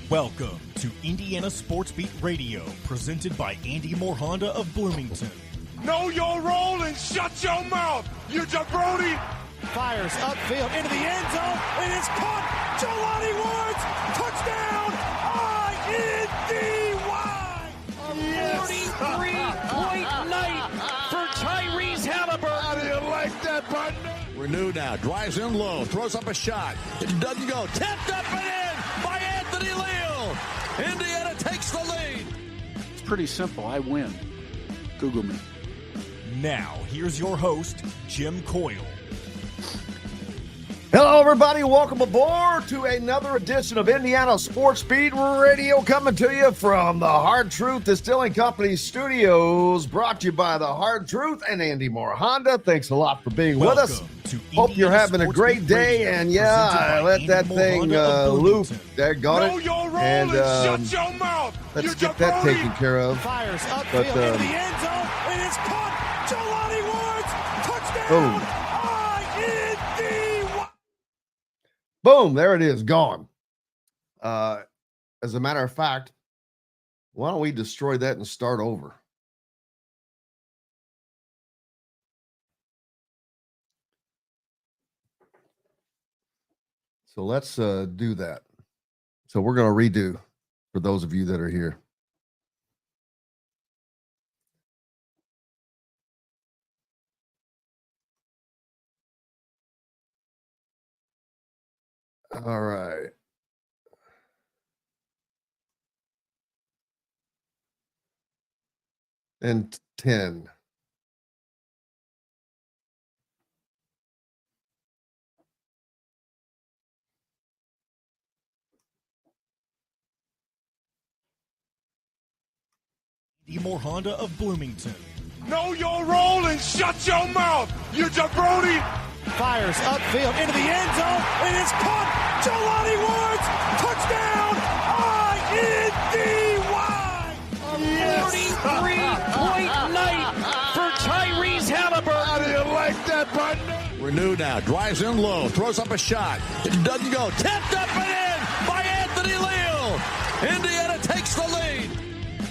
Welcome to Indiana Sports Beat Radio, presented by Andy Moore Honda of Bloomington. Know your role and shut your mouth, you jabroni! Fires upfield into the end zone, and it's caught. Jelani Woods, touchdown! INDY! A 43-point night for Tyrese Halliburton. How do you like that, partner? Renew now, drives in low, throws up a shot. It doesn't go. Tipped up and in by Anthony Leal. Indiana takes the lead. It's pretty simple. I win. Google me. Now, here's your host, Jim Coyle. Hello, everybody. Welcome aboard to another edition of Indiana Sports Beat Radio, coming to you from the Hard Truth Distilling Company studios, brought to you by the Hard Truth and Andy Moore Honda. Thanks a lot for being with us. Hope you're having a great day, and I let that thing loop. There, got it. And shut your mouth, let's get that taken care of. Fires upfield into the end zone, and it's caught. Jelani Woods, touchdown! Boom, there it is, gone. As a matter of fact, why don't we destroy that and start over? So let's do that. So we're going to redo for those of you that are here. All right. And 10. Andy Moore Honda of Bloomington. Know your role and shut your mouth, you jabroni! Fires upfield into the end zone, and it's caught. Jelani Woods, touchdown! INDY! A 43-point night for Tyrese Halliburton. How do you like that, partner? Renew now, drives in low, throws up a shot. It doesn't go. Tipped up and in by Anthony Leal. Indiana takes the lead.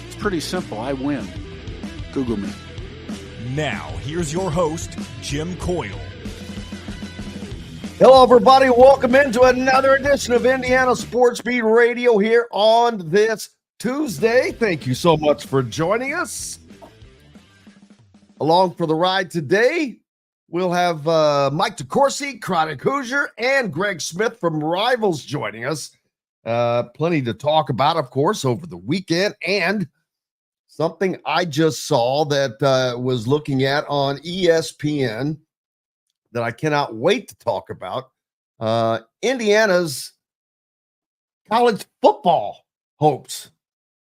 It's pretty simple. I win. Google me. Now, here's your host, Jim Coyle. Hello, everybody. Welcome into another edition of Indiana Sports Beat Radio here on this Tuesday. Thank you so much for joining us. Along for the ride today, we'll have Mike DeCourcy, Chronic Hoosier, and Greg Smith from Rivals joining us. Plenty to talk about, of course, over the weekend, and something I just saw that was looking at on ESPN that I cannot wait to talk about. Indiana's college football hopes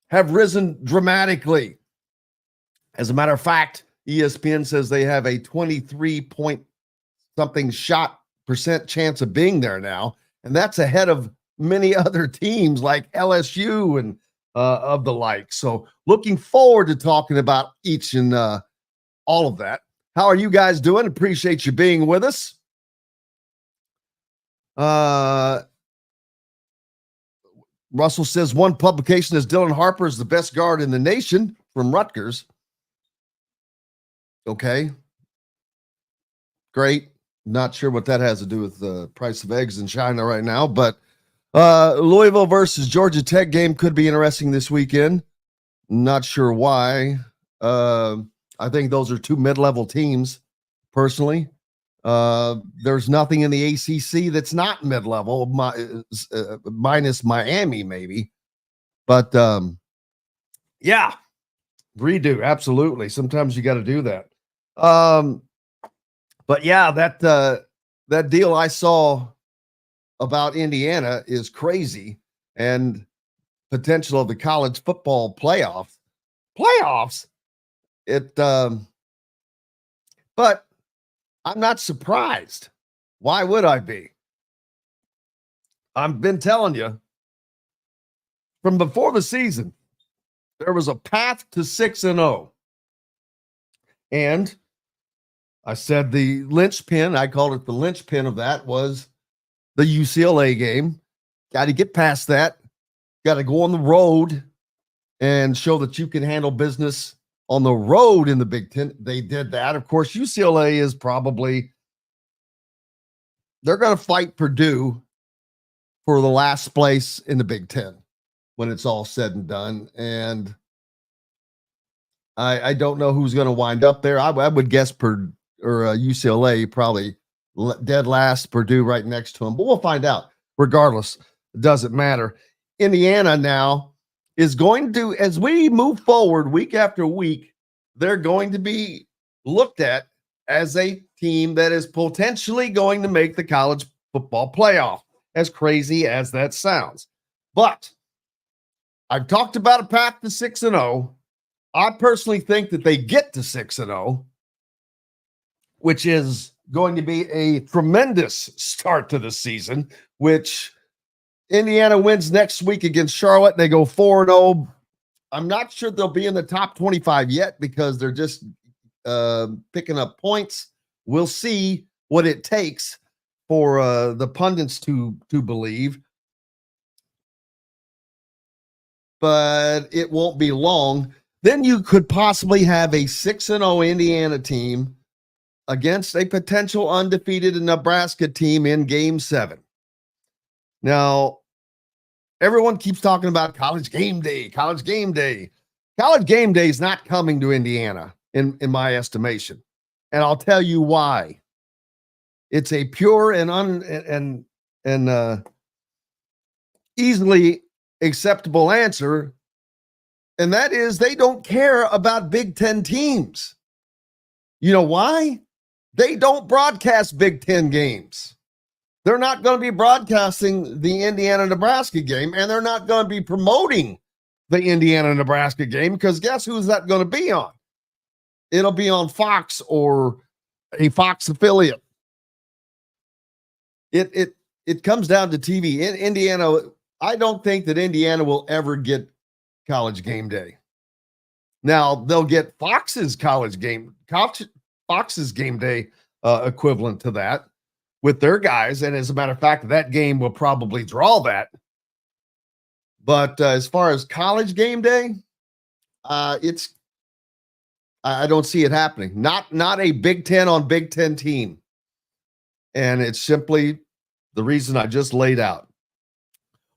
have risen dramatically. As a matter of fact, ESPN says they have a 23-point-something shot percent chance of being there now, and that's ahead of many other teams like LSU and of the like. So looking forward to talking about each and all of that. How are you guys doing? Appreciate you being with us. Russell says one publication is Dylan Harper is the best guard in the nation from Rutgers. Okay. Great. Not sure what that has to do with the price of eggs in China right now, but Louisville versus Georgia Tech game could be interesting this weekend. Not sure why. I think those are two mid-level teams, personally. There's nothing in the ACC that's not mid-level, minus Miami, maybe. But, yeah, redo, absolutely. Sometimes you got to do that. But, yeah, that deal I saw about Indiana is crazy, and potential of the college football playoffs. But I'm not surprised. Why would I be? I've been telling you from before the season, there was a path to 6-0. And I said the linchpin, I called it the linchpin of that was the UCLA game. Got to get past that. got to go on the road and show that you can handle business on the road in the Big Ten. They did that. Of course, UCLA is probably, they're going to fight Purdue for the last place in the Big Ten when it's all said and done. And I don't know who's going to wind up there. I would guess UCLA probably dead last, Purdue right next to them, but we'll find out. Regardless, it doesn't matter. Indiana now is going to, as we move forward week after week, they're going to be looked at as a team that is potentially going to make the college football playoff, as crazy as that sounds. But I've talked about a path to 6-0. I personally think that they get to 6-0, which is going to be a tremendous start to the season, which Indiana wins next week against Charlotte. They go 4-0. I'm not sure they'll be in the top 25 yet because they're just picking up points. We'll see what it takes for the pundits to believe. But it won't be long. Then you could possibly have a 6-0 Indiana team against a potential undefeated Nebraska team in Game 7. Now, everyone keeps talking about college game day, college game day. College game day is not coming to Indiana, in my estimation. And I'll tell you why. It's a pure and easily acceptable answer, and that is they don't care about Big Ten teams. You know why? They don't broadcast Big Ten games. They're not going to be broadcasting the Indiana-Nebraska game, and they're not going to be promoting the Indiana-Nebraska game because guess who's that going to be on? It'll be on Fox or a Fox affiliate. It comes down to TV. In Indiana, I don't think that Indiana will ever get college game day. Now, they'll get Fox's game day equivalent to that with their guys. And as a matter of fact, that game will probably draw that. But as far as college game day, I don't see it happening. Not a Big Ten on Big Ten team. And it's simply the reason I just laid out.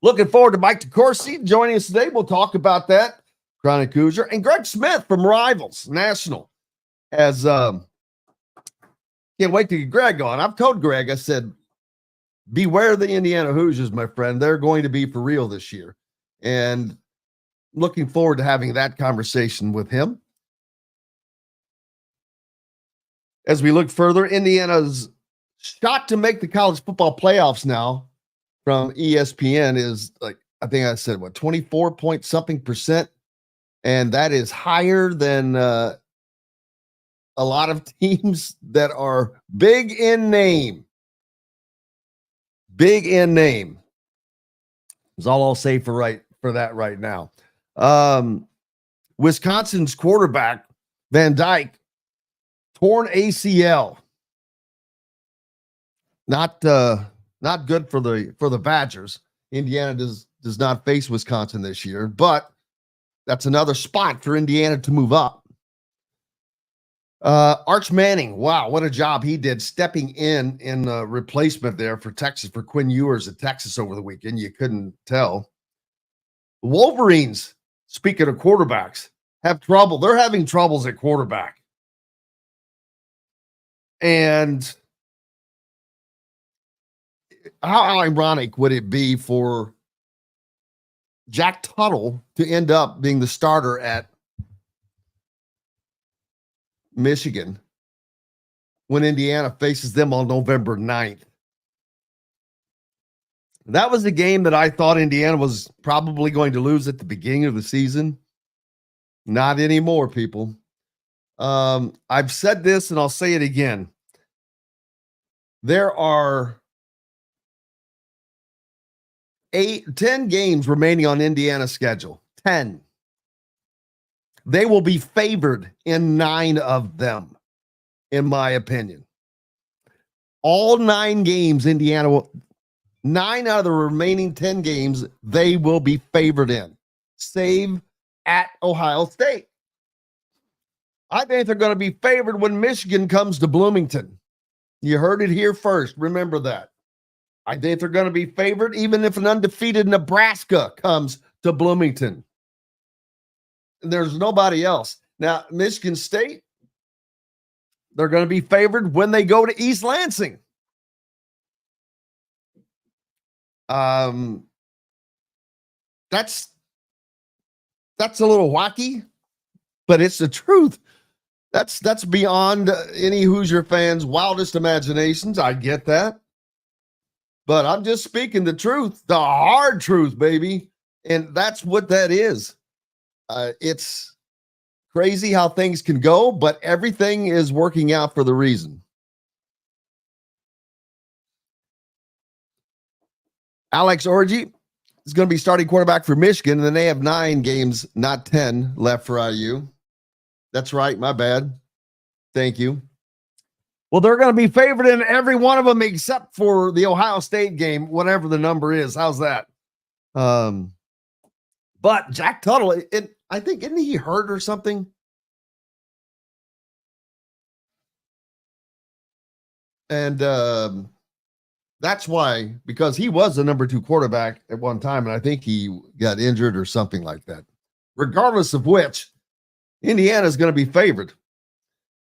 Looking forward to Mike DeCourcy joining us today. We'll talk about that. Chronic Hoosier and Greg Smith from Rivals National. As can't wait to get Greg on. I've told Greg, I said, beware the Indiana Hoosiers, my friend. They're going to be for real this year. And looking forward to having that conversation with him. As we look further, Indiana's shot to make the college football playoffs now from ESPN is like, I think I said, 24 point something percent. And that is higher than a lot of teams that are big in name. Big in name is all I'll say for that right now. Wisconsin's quarterback, Van Dyke, torn ACL. Not good for the Badgers. Indiana does not face Wisconsin this year, but that's another spot for Indiana to move up. Arch Manning, wow, what a job he did stepping in replacement there for Texas, for Quinn Ewers at Texas over the weekend. You couldn't tell. Wolverines, speaking of quarterbacks, have trouble. They're having troubles at quarterback. And how ironic would it be for Jack Tuttle to end up being the starter at Michigan when Indiana faces them on November 9th? That was a game that I thought Indiana was probably going to lose at the beginning of the season. Not anymore, people. I've said this and I'll say it again. There are 10 games remaining on Indiana's schedule. 10. They will be favored in 9 of them, in my opinion. All 9 games Indiana 9 out of the remaining 10 games they will be favored in, save at Ohio State. I think they're going to be favored when Michigan comes to Bloomington. You heard it here first. Remember that. I think they're going to be favored even if an undefeated Nebraska comes to Bloomington. There's nobody else. Now, Michigan State, they're going to be favored when they go to East Lansing. That's a little wacky, but it's the truth. That's beyond any Hoosier fans' wildest imaginations. I get that. But I'm just speaking the truth, the hard truth, baby. And that's what that is. It's crazy how things can go, but everything is working out for the reason. Alex Orji is going to be starting quarterback for Michigan, and then they have 9 games, not 10, left for IU. That's right, my bad. Thank you. Well, they're going to be favored in every one of them except for the Ohio State game, whatever the number is. How's that? But Jack Tuttle, I think, isn't he hurt or something? And that's why, because he was the number 2 quarterback at one time, and I think he got injured or something like that. Regardless of which, Indiana is going to be favored.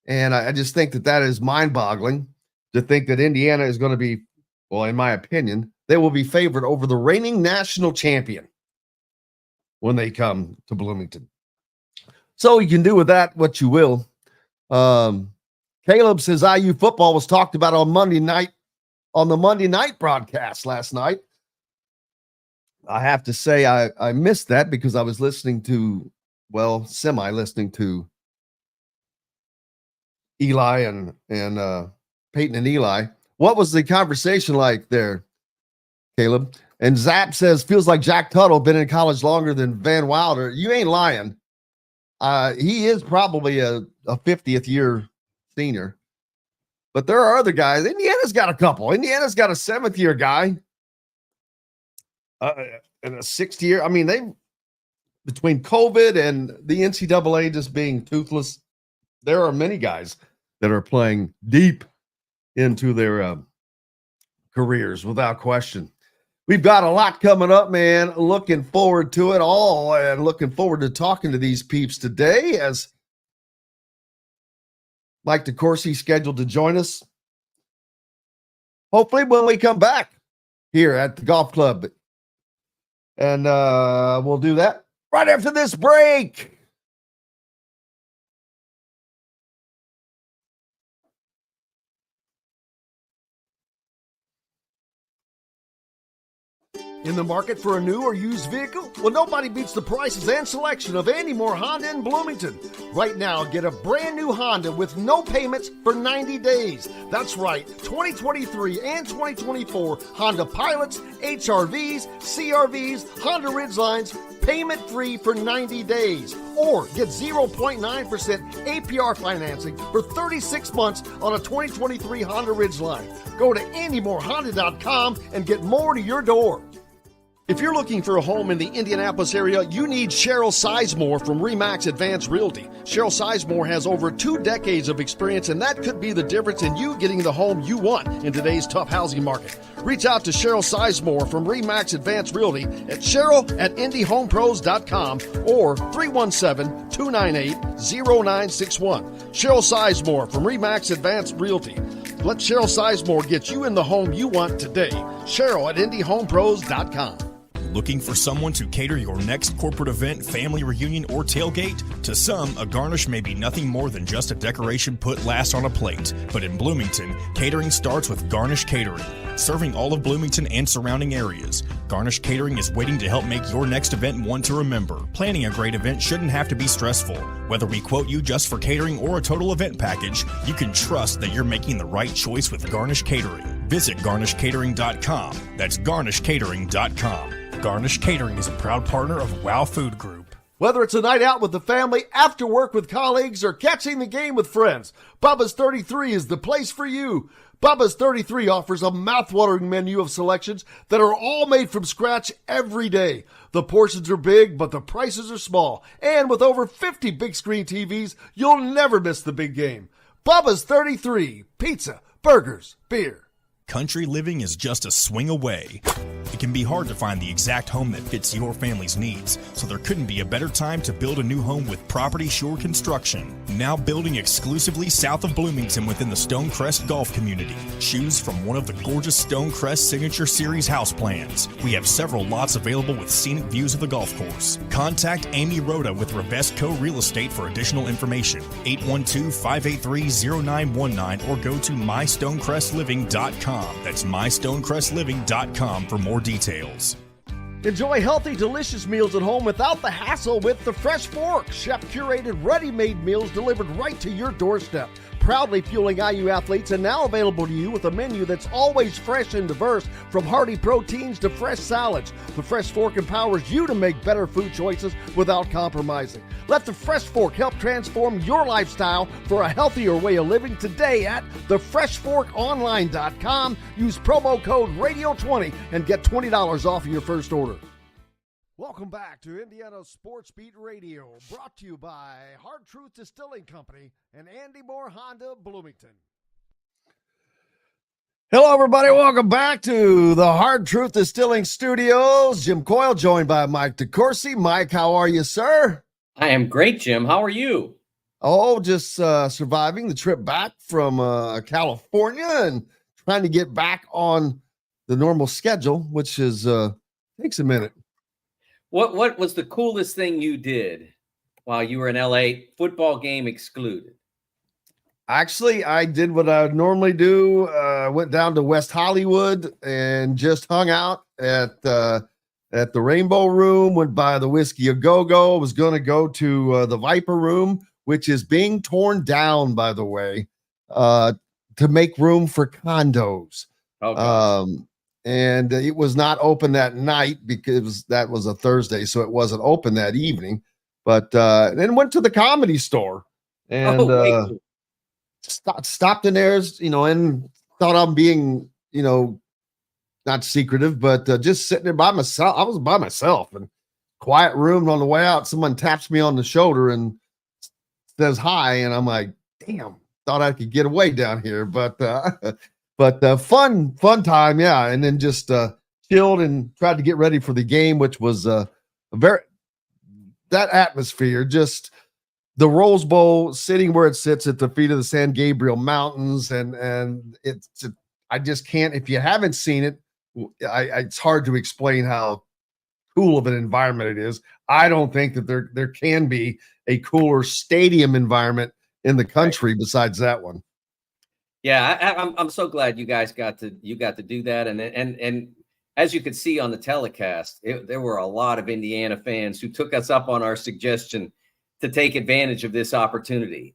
And I just think that is mind-boggling to think that Indiana is going to be, well, in my opinion, they will be favored over the reigning national champion when they come to Bloomington. So you can do with that what you will. Caleb says IU football was talked about on Monday night, on the Monday night broadcast last night. I have to say I missed that because I was listening to, semi-listening to Eli and Peyton and Eli. What was the conversation like there, Caleb? And Zap says, feels like Jack Tuttle been in college longer than Van Wilder. You ain't lying. He is probably a 50th year senior. But there are other guys. Indiana's got a couple. Indiana's got a 7th year guy. And a 6th year. I mean, they between COVID and the NCAA just being toothless, there are many guys that are playing deep into their careers without question. We've got a lot coming up, man. Looking forward to it all and looking forward to talking to these peeps today as Mike DeCourcy scheduled to join us. Hopefully when we come back here at the golf club. And we'll do that right after this break. In the market for a new or used vehicle? Well, nobody beats the prices and selection of Andy Moore Honda in Bloomington. Right now, get a brand new Honda with no payments for 90 days. That's right, 2023 and 2024 Honda Pilots, HRVs, CRVs, Honda Ridgelines, payment-free for 90 days. Or get 0.9% APR financing for 36 months on a 2023 Honda Ridgeline. Go to AndyMooreHonda.com and get more to your door. If you're looking for a home in the Indianapolis area, you need Cheryl Sizemore from RE/MAX Advanced Realty. Cheryl Sizemore has over 2 decades of experience, and that could be the difference in you getting the home you want in today's tough housing market. Reach out to Cheryl Sizemore from RE/MAX Advanced Realty at Cheryl@IndyHomePros.com or 317-298-0961. Cheryl Sizemore from RE/MAX Advanced Realty. Let Cheryl Sizemore get you in the home you want today. Cheryl@IndyHomePros.com. Looking for someone to cater your next corporate event, family reunion, or tailgate? To some, a garnish may be nothing more than just a decoration put last on a plate. But in Bloomington, catering starts with Garnish Catering. Serving all of Bloomington and surrounding areas, Garnish Catering is waiting to help make your next event one to remember. Planning a great event shouldn't have to be stressful. Whether we quote you just for catering or a total event package, you can trust that you're making the right choice with Garnish Catering. Visit garnishcatering.com. That's garnishcatering.com. Garnish Catering is a proud partner of WOW Food Group. Whether it's a night out with the family, after work with colleagues, or catching the game with friends, Bubba's 33 is the place for you. Bubba's 33 offers a mouth-watering menu of selections that are all made from scratch every day. The portions are big, but the prices are small. And with over 50 big-screen TVs, you'll never miss the big game. Bubba's 33. Pizza, burgers, beer. Country living is just a swing away. It can be hard to find the exact home that fits your family's needs, so there couldn't be a better time to build a new home with Property Shore Construction. Now building exclusively south of Bloomington within the Stonecrest Golf Community. Choose from one of the gorgeous Stonecrest Signature Series house plans. We have several lots available with scenic views of the golf course. Contact Amy Rhoda with Revesco Real Estate for additional information. 812-583-0919 or go to mystonecrestliving.com. That's mystonecrestliving.com for more details. Enjoy healthy, delicious meals at home without the hassle with the Fresh Fork. Chef-curated, ready-made meals delivered right to your doorstep. Proudly fueling IU athletes and now available to you with a menu that's always fresh and diverse, from hearty proteins to fresh salads. The Fresh Fork empowers you to make better food choices without compromising. Let the Fresh Fork help transform your lifestyle for a healthier way of living today at thefreshforkonline.com. Use promo code RADIO20 and get $20 off of your first order. Welcome back to Indiana Sports Beat Radio, brought to you by Hard Truth Distilling Company and Andy Moore Honda Bloomington. Hello, everybody. Welcome back to the Hard Truth Distilling Studios. Jim Coyle, joined by Mike DeCourcy. Mike, how are you, sir? I am great, Jim. How are you? Oh, just surviving the trip back from California and trying to get back on the normal schedule, which is takes a minute. What was the coolest thing you did while you were in LA, football game excluded? Actually, I did what I would normally do. Went down to West Hollywood and just hung out at the Rainbow Room, went by the Whiskey A Go-Go. Was going to go to the Viper Room, which is being torn down, by the way, to make room for condos. Okay. And it was not open that night because that was a Thursday, so it wasn't open that evening. But then went to the Comedy Store and stopped in there, and thought I'm being, not secretive, but just sitting there by myself. I was by myself, and quiet room. On the way out, someone taps me on the shoulder and says hi, and I'm like, damn, thought I could get away down here, but fun time, yeah. And then just chilled and tried to get ready for the game, which was that atmosphere, just the Rose Bowl sitting where it sits at the feet of the San Gabriel Mountains, and I just can't. If you haven't seen it, it's hard to explain how cool of an environment it is. I don't think that there can be a cooler stadium environment in the country besides that one. Yeah, I'm so glad you guys got to do that, and as you could see on the telecast, there were a lot of Indiana fans who took us up on our suggestion to take advantage of this opportunity,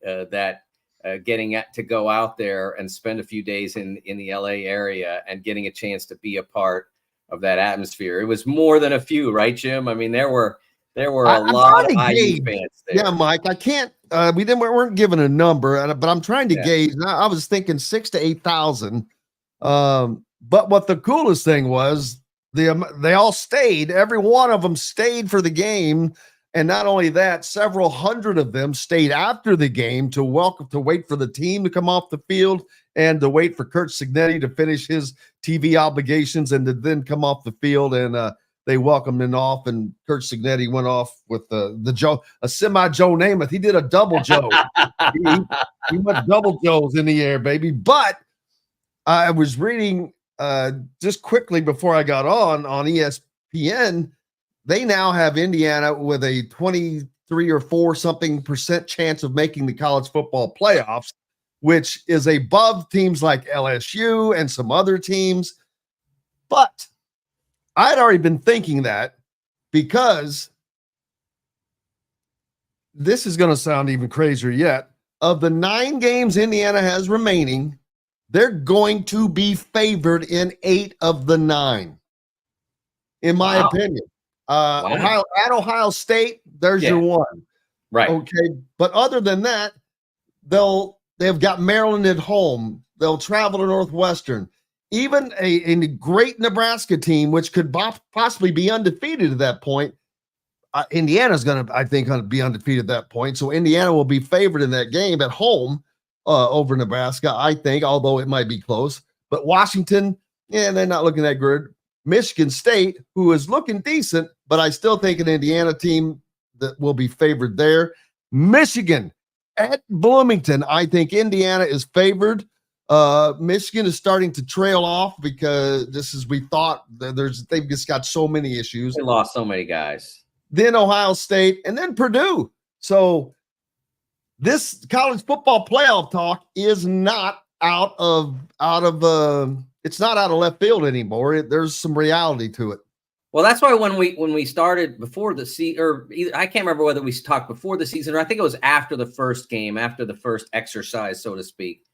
getting to go out there and spend a few days in the LA area and getting a chance to be a part of that atmosphere. It was more than a few, right, Jim? I mean, there were a lot of IU fans there. Yeah, Mike, I can't. We weren't given a number, but I'm trying to gauge. I was thinking 6,000 to 8,000. But what the coolest thing was, they all stayed. Every one of them stayed for the game, and not only that, several hundred of them stayed after the game to wait for the team to come off the field and to wait for Kurt Signetti to finish his TV obligations and to then come off the field. And they welcomed him off, and Kurt Signetti went off with a semi Joe Namath. He did a double Joe. he went double Joes in the air, baby. But I was reading just quickly before I got on ESPN. They now have Indiana with a 23 or 4 something % chance of making the college football playoffs, which is above teams like LSU and some other teams. But I had already been thinking that, because this is going to sound even crazier yet. Of the 9 games Indiana has remaining, they're going to be favored in 8 of the 9, in my opinion. Wow. Ohio State, there's your one. Right. Okay. But other than that, they've got Maryland at home. They'll travel to Northwestern. Even a great Nebraska team, which could possibly be undefeated at that point. Indiana's going to be undefeated at that point. So Indiana will be favored in that game at home over Nebraska, I think, although it might be close. But Washington, they're not looking that good. Michigan State, who is looking decent, but I still think an Indiana team that will be favored there. Michigan at Bloomington, I think Indiana is favored. Michigan is starting to trail off because just as we thought, they've just got so many issues. They lost so many guys. Then Ohio State, and then Purdue. So this college football playoff talk is not out of it's not out of left field anymore. There's some reality to it. Well, that's why when we started before the season, or I can't remember whether we talked before the season or I think it was after the first game, after the first exercise, so to speak,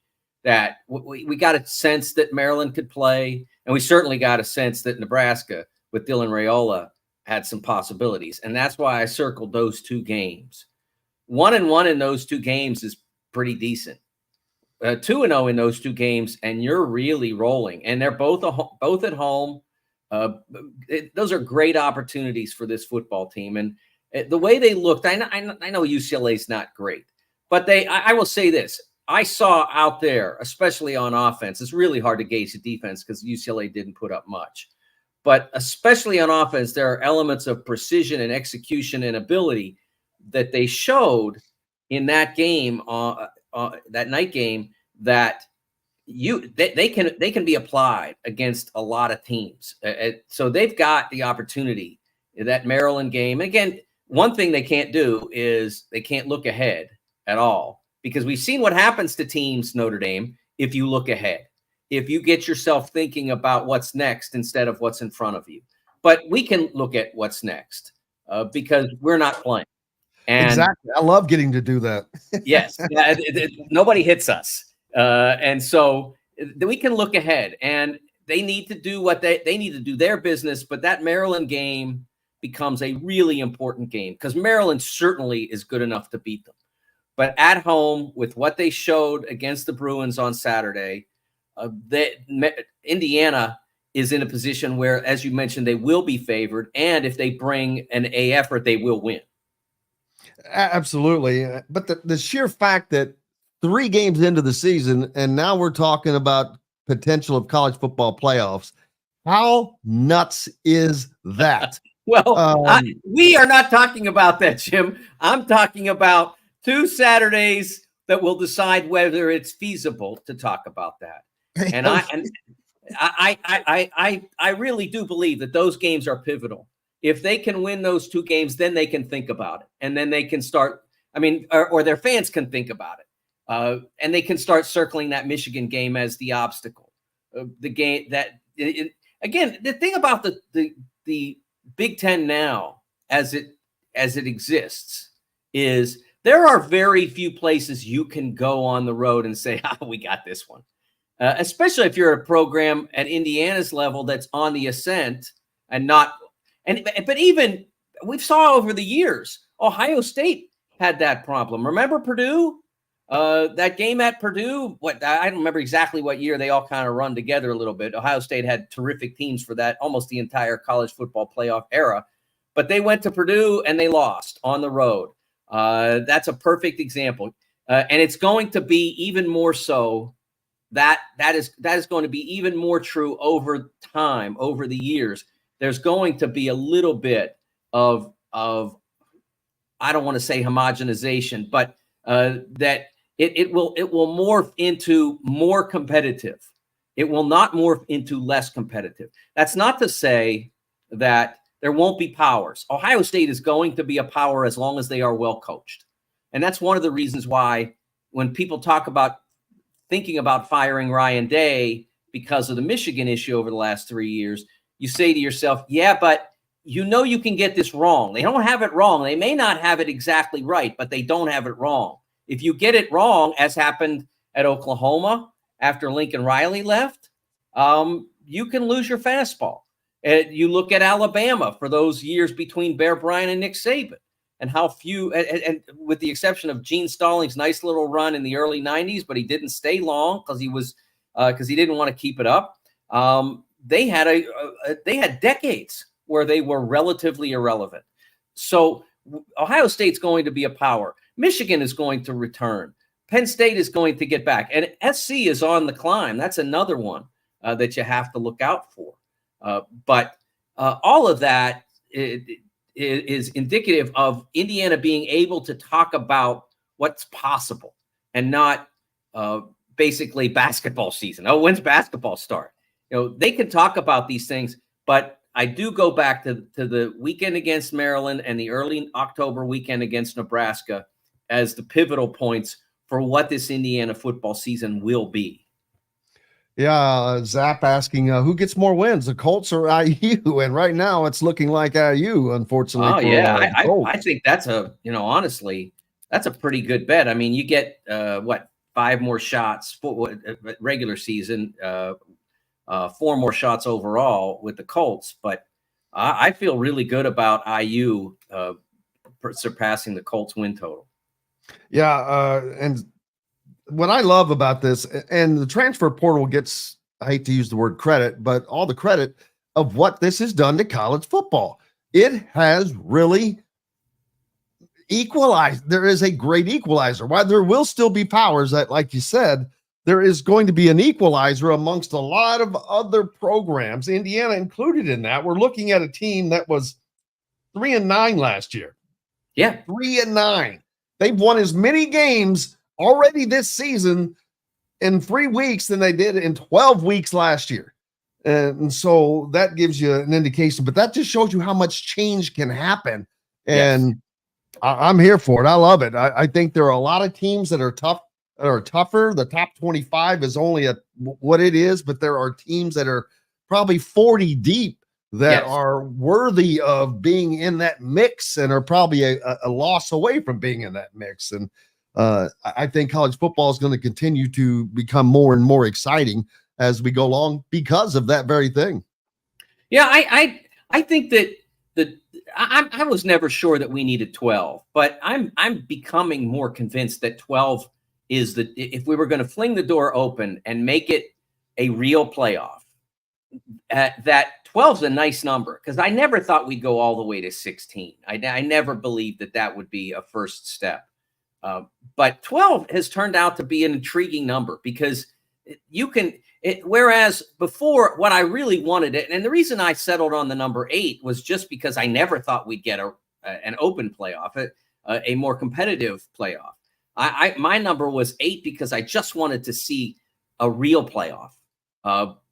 that we got a sense that Maryland could play, and we certainly got a sense that Nebraska with Dylan Raiola had some possibilities, and that's why I circled those two games. 1-1 in those two games is pretty decent. 2-0 in those two games, and you're really rolling. And they're both at home. Those are great opportunities for this football team. And the way they looked, I know UCLA's not great, but I will say this. I saw out there, especially on offense, it's really hard to gauge the defense because UCLA didn't put up much. But especially on offense, there are elements of precision and execution and ability that they showed in that game, that night game, that they can be applied against a lot of teams. So they've got the opportunity. That Maryland game, again, one thing they can't do is they can't look ahead at all, because we've seen what happens to teams, Notre Dame, if you look ahead, if you get yourself thinking about what's next instead of what's in front of you. But we can look at what's next because we're not playing. And exactly. I love getting to do that. Yes. Nobody hits us. And so we can look ahead, and they need to do what they need to do their business. But that Maryland game becomes a really important game because Maryland certainly is good enough to beat them. But at home, with what they showed against the Bruins on Saturday, Indiana is in a position where, as you mentioned, they will be favored. And if they bring an A effort, they will win. Absolutely. But the sheer fact that 3 games into the season, and now we're talking about potential of college football playoffs, how nuts is that? Well, we are not talking about that, Jim. I'm talking about 2 Saturdays that will decide whether it's feasible to talk about that. And I really do believe that those games are pivotal. If they can win those 2 games, then they can think about it. And then they can start, or their fans can think about it. And they can start circling that Michigan game as the obstacle. The game that, again, the thing about the Big Ten now, as it exists, is there are very few places you can go on the road and say, we got this one. Especially if you're a program at Indiana's level that's on the ascent and not. But even we've saw over the years, Ohio State had that problem. Remember Purdue? That game at Purdue, I don't remember exactly what year. They all kind of run together a little bit. Ohio State had terrific teams for that, almost the entire college football playoff era. But they went to Purdue and they lost on the road. That's a perfect example. And it's going to be even more so. That is going to be even more true over time, over the years. There's going to be a little bit of I don't want to say homogenization, but that it will morph into more competitive. It will not morph into less competitive. That's not to say that there won't be powers. Ohio State is going to be a power as long as they are well coached. And that's one of the reasons why when people talk about thinking about firing Ryan Day because of the Michigan issue over the last 3 years, you say to yourself, yeah, but you can get this wrong. They don't have it wrong. They may not have it exactly right, but they don't have it wrong. If you get it wrong, as happened at Oklahoma after Lincoln Riley left, you can lose your fastball. You look at Alabama for those years between Bear Bryant and Nick Saban, and how few, and with the exception of Gene Stallings' nice little run in the early 90s, but he didn't stay long because he was because he didn't want to keep it up. They had decades where they were relatively irrelevant. So Ohio State's going to be a power. Michigan is going to return. Penn State is going to get back. And SC is on the climb. That's another one that you have to look out for. But all of that is indicative of Indiana being able to talk about what's possible and not basically basketball season. Oh, when's basketball start? They can talk about these things, but I do go back to the weekend against Maryland and the early October weekend against Nebraska as the pivotal points for what this Indiana football season will be. Yeah, Zap asking who gets more wins, the Colts or IU? And right now it's looking like IU, unfortunately. Oh, yeah. I think that's honestly, that's a pretty good bet. I mean, you get 5 more shots for regular season, 4 more shots overall with the Colts. But I feel really good about IU surpassing the Colts win total. Yeah, and what I love about this, and the transfer portal gets, I hate to use the word credit, but all the credit of what this has done to college football. It has really equalized. There is a great equalizer. While there will still be powers that, like you said, there is going to be an equalizer amongst a lot of other programs, Indiana included in that. We're looking at a team that was 3-9 last year. Yeah. 3-9. They've won as many games already this season in 3 weeks than they did in 12 weeks last year. And so that gives you an indication, but that just shows you how much change can happen. And yes. I'm here for it. I love it. I think there are a lot of teams that are tougher. The top 25 is only what it is, but there are teams that are probably 40 deep that yes. are worthy of being in that mix and are probably a loss away from being in that mix. And I think college football is going to continue to become more and more exciting as we go along because of that very thing. Yeah, I think that I was never sure that we needed 12, but I'm becoming more convinced that 12 is if we were going to fling the door open and make it a real playoff, that 12 is a nice number, because I never thought we'd go all the way to 16. I never believed that would be a first step. But 12 has turned out to be an intriguing number because whereas before what I really wanted it, and the reason I settled on the number 8 was just because I never thought we'd get an open playoff, a more competitive playoff. My number was 8 because I just wanted to see a real playoff.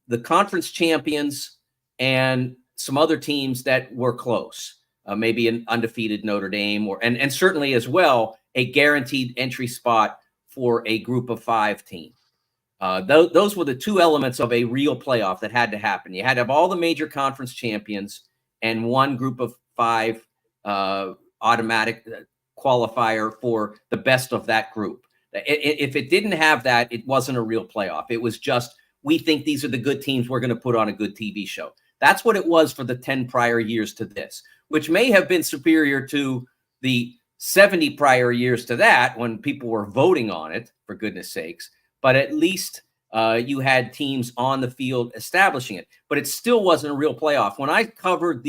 The conference champions and some other teams that were close, maybe an undefeated Notre Dame, and certainly as well a guaranteed entry spot for a group of 5 team. Those were the 2 elements of a real playoff that had to happen. You had to have all the major conference champions and one group of 5 automatic qualifier for the best of that group. If it didn't have that, it wasn't a real playoff. It was just, we think these are the good teams, we're going to put on a good TV show. That's what it was for the 10 prior years to this, which may have been superior to the 70 prior years to that when people were voting on it, for goodness sakes. But at least you had teams on the field establishing it. But it still wasn't a real playoff. When I covered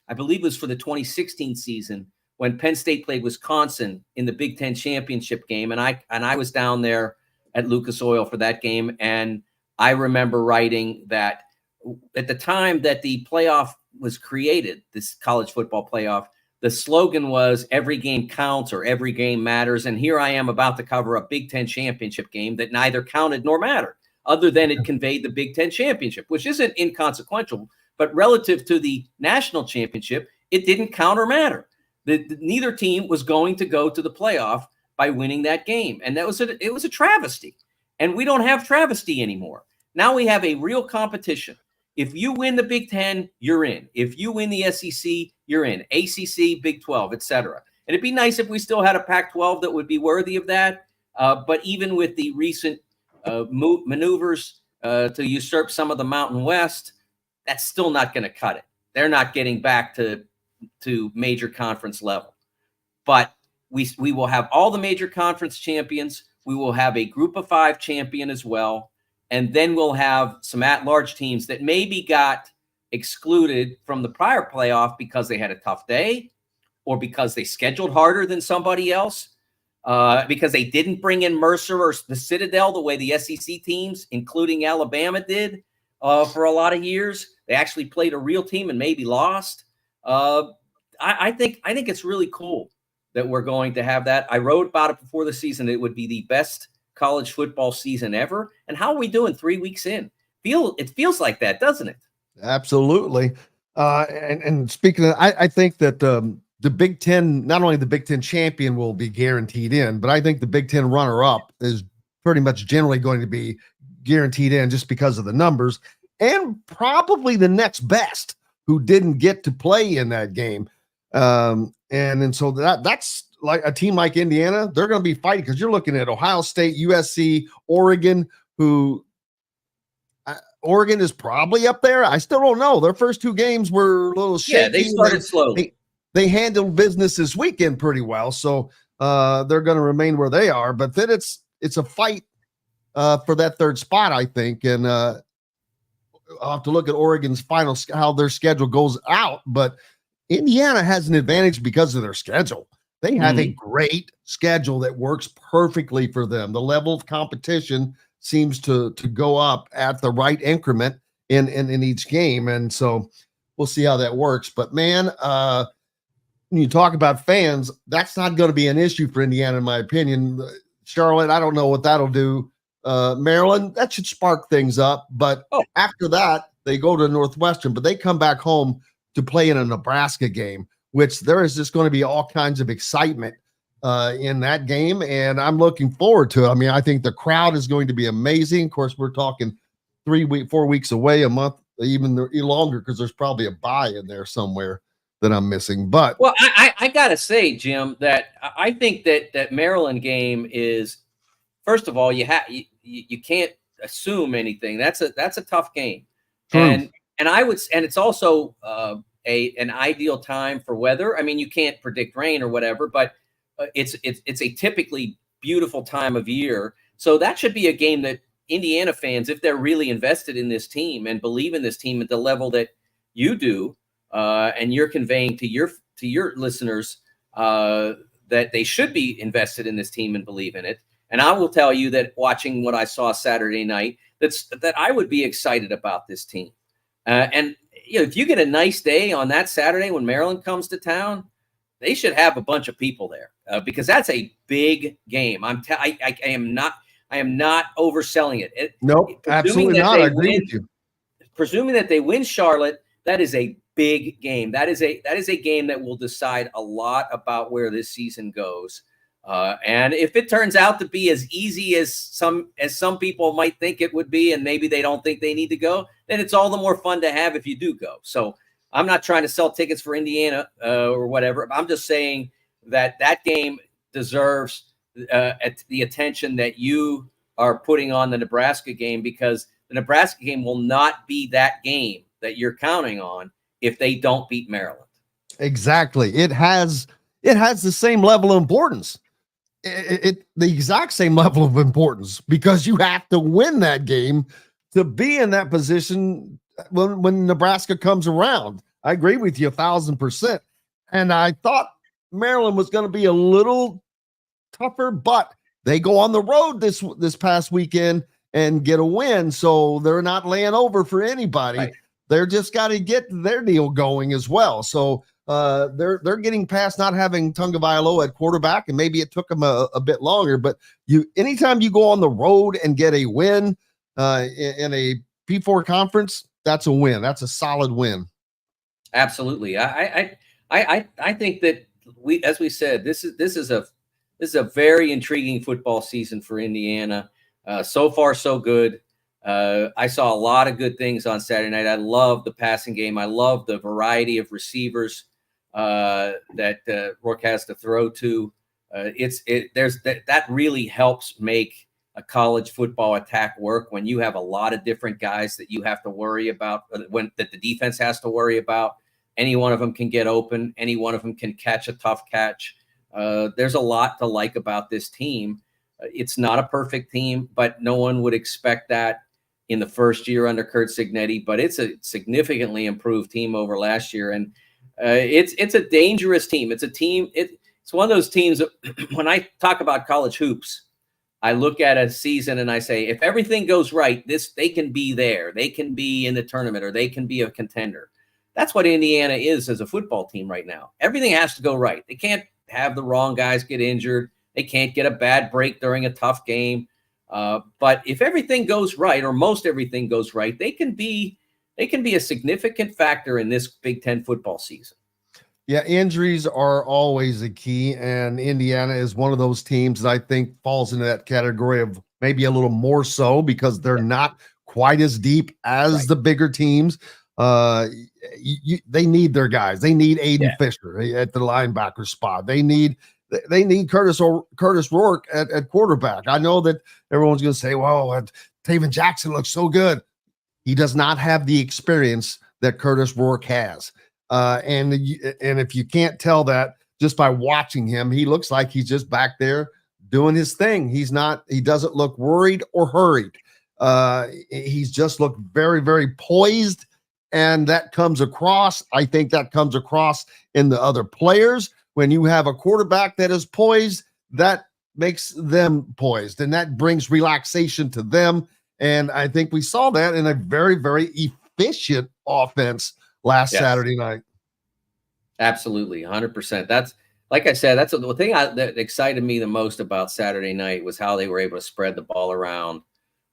I believe it was for the 2016 season, when Penn State played Wisconsin in the Big Ten championship game, and I was down there at Lucas Oil for that game, and I remember writing that at the time that the playoff was created, this college football playoff, the slogan was every game counts or every game matters. And here I am about to cover a Big Ten championship game that neither counted nor mattered, other than it conveyed the Big Ten championship, which isn't inconsequential, but relative to the national championship, it didn't count or matter. Neither team was going to go to the playoff by winning that game. And it was a travesty. And we don't have travesty anymore. Now we have a real competition. If you win the Big Ten, you're in. If you win the SEC, you're in. ACC, Big 12, etc. And it'd be nice if we still had a Pac-12 that would be worthy of that. But even with the recent maneuvers to usurp some of the Mountain West, that's still not going to cut it. They're not getting back to major conference level. But we will have all the major conference champions. We will have a group of 5 champion as well. and then we'll have some at-large teams that maybe got excluded from the prior playoff because they had a tough day or because they scheduled harder than somebody else, because they didn't bring in Mercer or the Citadel the way the SEC teams, including Alabama, did for a lot of years. They actually played a real team and maybe lost. I think it's really cool that we're going to have that. I wrote about it before the season. It would be the best college football season ever. And how are we doing 3 weeks in? It feels like that, doesn't it? Absolutely. And speaking of, I think that the Big Ten, not only the Big Ten champion will be guaranteed in, but I think the Big Ten runner-up is pretty much generally going to be guaranteed in just because of the numbers, and probably the next best who didn't get to play in that game. And so that's like a team like Indiana, they're going to be fighting because you're looking at Ohio State, USC, Oregon, who Oregon is probably up there. I still don't know. Their first 2 games were a little shaky. Yeah, they started slowly. They handled business this weekend pretty well, so they're going to remain where they are. But then it's a fight for that 3rd spot, I think, and I'll have to look at Oregon's final how their schedule goes out. But Indiana has an advantage because of their schedule. They have a great schedule that works perfectly for them. The level of competition seems to go up at the right increment in each game, and so we'll see how that works. But man, when you talk about fans, that's not going to be an issue for Indiana, in my opinion. Charlotte, I don't know what that'll do. Maryland, that should spark things up. But after that, they go to Northwestern, but they come back home to play in a Nebraska game, which there is just going to be all kinds of excitement in that game. And I'm looking forward to it. I mean, I think the crowd is going to be amazing. Of course, we're talking 4 weeks away, a month, even longer, because there's probably a bye in there somewhere that I'm missing. But well, I gotta say, Jim, that I think that Maryland game is, first of all, you can't assume anything. That's a tough game. True. And it's also an ideal time for weather. I mean, you can't predict rain or whatever, but it's a typically beautiful time of year. So that should be a game that Indiana fans, if they're really invested in this team and believe in this team at the level that you do, and you're conveying to your listeners that they should be invested in this team and believe in it. And I will tell you that watching what I saw Saturday night, that I would be excited about this team. And if you get a nice day on that Saturday when Maryland comes to town, they should have a bunch of people there because that's a big game. I am not overselling it. Nope, absolutely not. I agree with you. Presuming that they win Charlotte, that is a big game. That is a game that will decide a lot about where this season goes. And if it turns out to be as easy as some people might think it would be, and maybe they don't think they need to go, then it's all the more fun to have if you do go. So I'm not trying to sell tickets for Indiana or whatever. I'm just saying that game deserves the attention that you are putting on the Nebraska game, because the Nebraska game will not be that game that you're counting on if they don't beat Maryland. Exactly. It has the same level of importance. The exact same level of importance, because you have to win that game to be in that position when Nebraska comes around. I agree with you 1,000%. And I thought Maryland was going to be a little tougher, but they go on the road this past weekend and get a win. So they're not laying over for anybody. Right. They're just got to get their deal going as well. So they're getting past not having Tagovailoa at quarterback, and maybe it took them a bit longer. But anytime you go on the road and get a win in a P4 conference, that's a win. That's a solid win. Absolutely. I think that as we said, this is a very intriguing football season for Indiana. So far, so good. I saw a lot of good things on Saturday night. I love the passing game. I love the variety of receivers that Rourke has to throw to. That really helps make a college football attack work when you have a lot of different guys that you have to worry about, that the defense has to worry about. Any one of them can get open. Any one of them can catch a tough catch. There's a lot to like about this team. It's not a perfect team, but no one would expect that. in the first year under Kurt Cignetti, but it's a significantly improved team over last year. And it's a dangerous team. It's a team. It's one of those teams that when I talk about college hoops, I look at a season and I say, if everything goes right, they can be there. They can be in the tournament, or they can be a contender. That's what Indiana is as a football team right now. Everything has to go right. They can't have the wrong guys get injured. They can't get a bad break during a tough game. But if everything goes right, or most everything goes right, they can be a significant factor in this Big Ten football season. Yeah, injuries are always a key, and Indiana is one of those teams that I think falls into that category of maybe a little more so because they're not quite as deep as the bigger teams. They need their guys. They need Aiden Fisher at the linebacker spot. They need Curtis Rourke at quarterback. I know that everyone's going to say, well, Taven Jackson looks so good. He does not have the experience that Curtis Rourke has. And if you can't tell that just by watching him, he looks like he's just back there doing his thing. He doesn't look worried or hurried. He's just looked very, very poised. And that comes across. I think that comes across in the other players. When you have a quarterback that is poised, that makes them poised, and that brings relaxation to them. And I think we saw that in a very, very efficient offense last Saturday night. Absolutely, 100%. That's, like I said, that's the thing that excited me the most about Saturday night was how they were able to spread the ball around,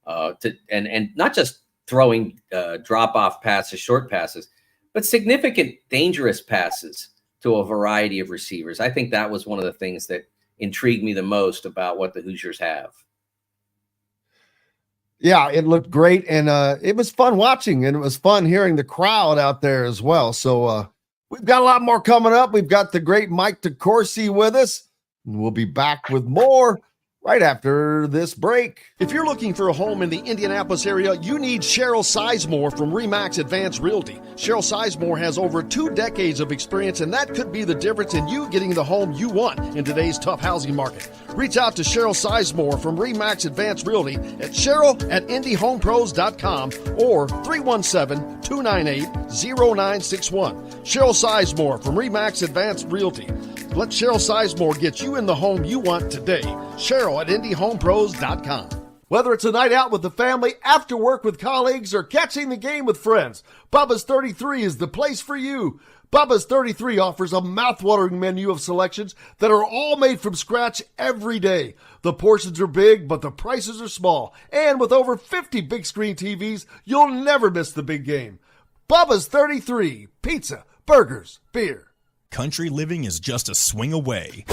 and not just throwing drop-off passes, short passes, but significant dangerous passes to a variety of receivers. I think that was one of the things that intrigued me the most about what the Hoosiers have. Yeah, it looked great, and it was fun watching, and it was fun hearing the crowd out there as well. So we've got a lot more coming up. We've got the great Mike DeCourcy with us, and we'll be back with more right after this break. If you're looking for a home in the Indianapolis area, you need Cheryl Sizemore from RE/MAX Advanced Realty. Cheryl Sizemore has over 2 decades of experience, and that could be the difference in you getting the home you want in today's tough housing market. Reach out to Cheryl Sizemore from RE/MAX Advanced Realty at cheryl@indyhomepros.com or 317-298-0961. Cheryl Sizemore from RE/MAX Advanced Realty. Let Cheryl Sizemore get you in the home you want today. Cheryl at indyhomepros.com. Whether it's a night out with the family, after work with colleagues, or catching the game with friends, Bubba's 33 is the place for you. Bubba's 33 offers a mouthwatering menu of selections that are all made from scratch every day. The portions are big, but the prices are small. And with over 50 big screen TVs, you'll never miss the big game. Bubba's 33. Pizza, burgers, beer. Country living is just a swing away.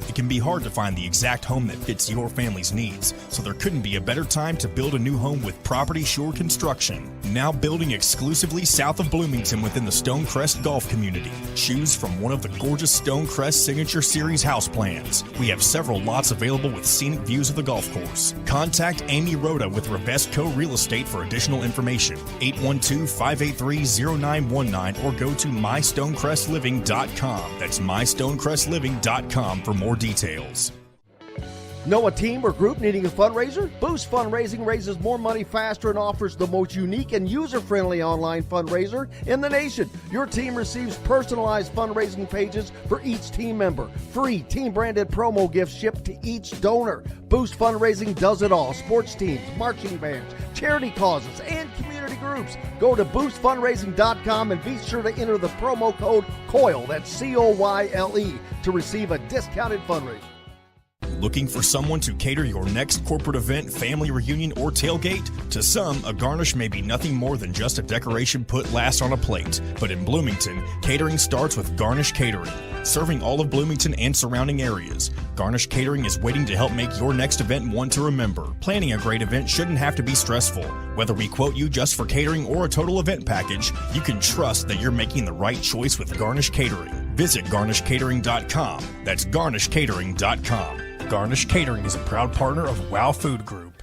It can be hard to find the exact home that fits your family's needs, so there couldn't be a better time to build a new home with Property Shore Construction. Now building exclusively south of Bloomington within the Stonecrest Golf Community. Choose from one of the gorgeous Stonecrest Signature Series house plans. We have several lots available with scenic views of the golf course. Contact Amy Rhoda with Revesco Real Estate for additional information. 812-583-0919 or go to mystonecrestliving.com. That's mystonecrestliving.com for more details. Know a team or group needing a fundraiser? Boost Fundraising raises more money faster and offers the most unique and user-friendly online fundraiser in the nation. Your team receives personalized fundraising pages for each team member. Free team-branded promo gifts shipped to each donor. Boost Fundraising does it all. Sports teams, marching bands, charity causes, and community groups. Go to boostfundraising.com and be sure to enter the promo code COYLE, that's COYLE, to receive a discounted fundraiser. Looking for someone to cater your next corporate event, family reunion, or tailgate? To some, a garnish may be nothing more than just a decoration put last on a plate. But in Bloomington, catering starts with Garnish Catering. Serving all of Bloomington and surrounding areas, Garnish Catering is waiting to help make your next event one to remember. Planning a great event shouldn't have to be stressful. Whether we quote you just for catering or a total event package, you can trust that you're making the right choice with Garnish Catering. Visit garnishcatering.com. That's garnishcatering.com. Garnish Catering is a proud partner of WOW Food Group.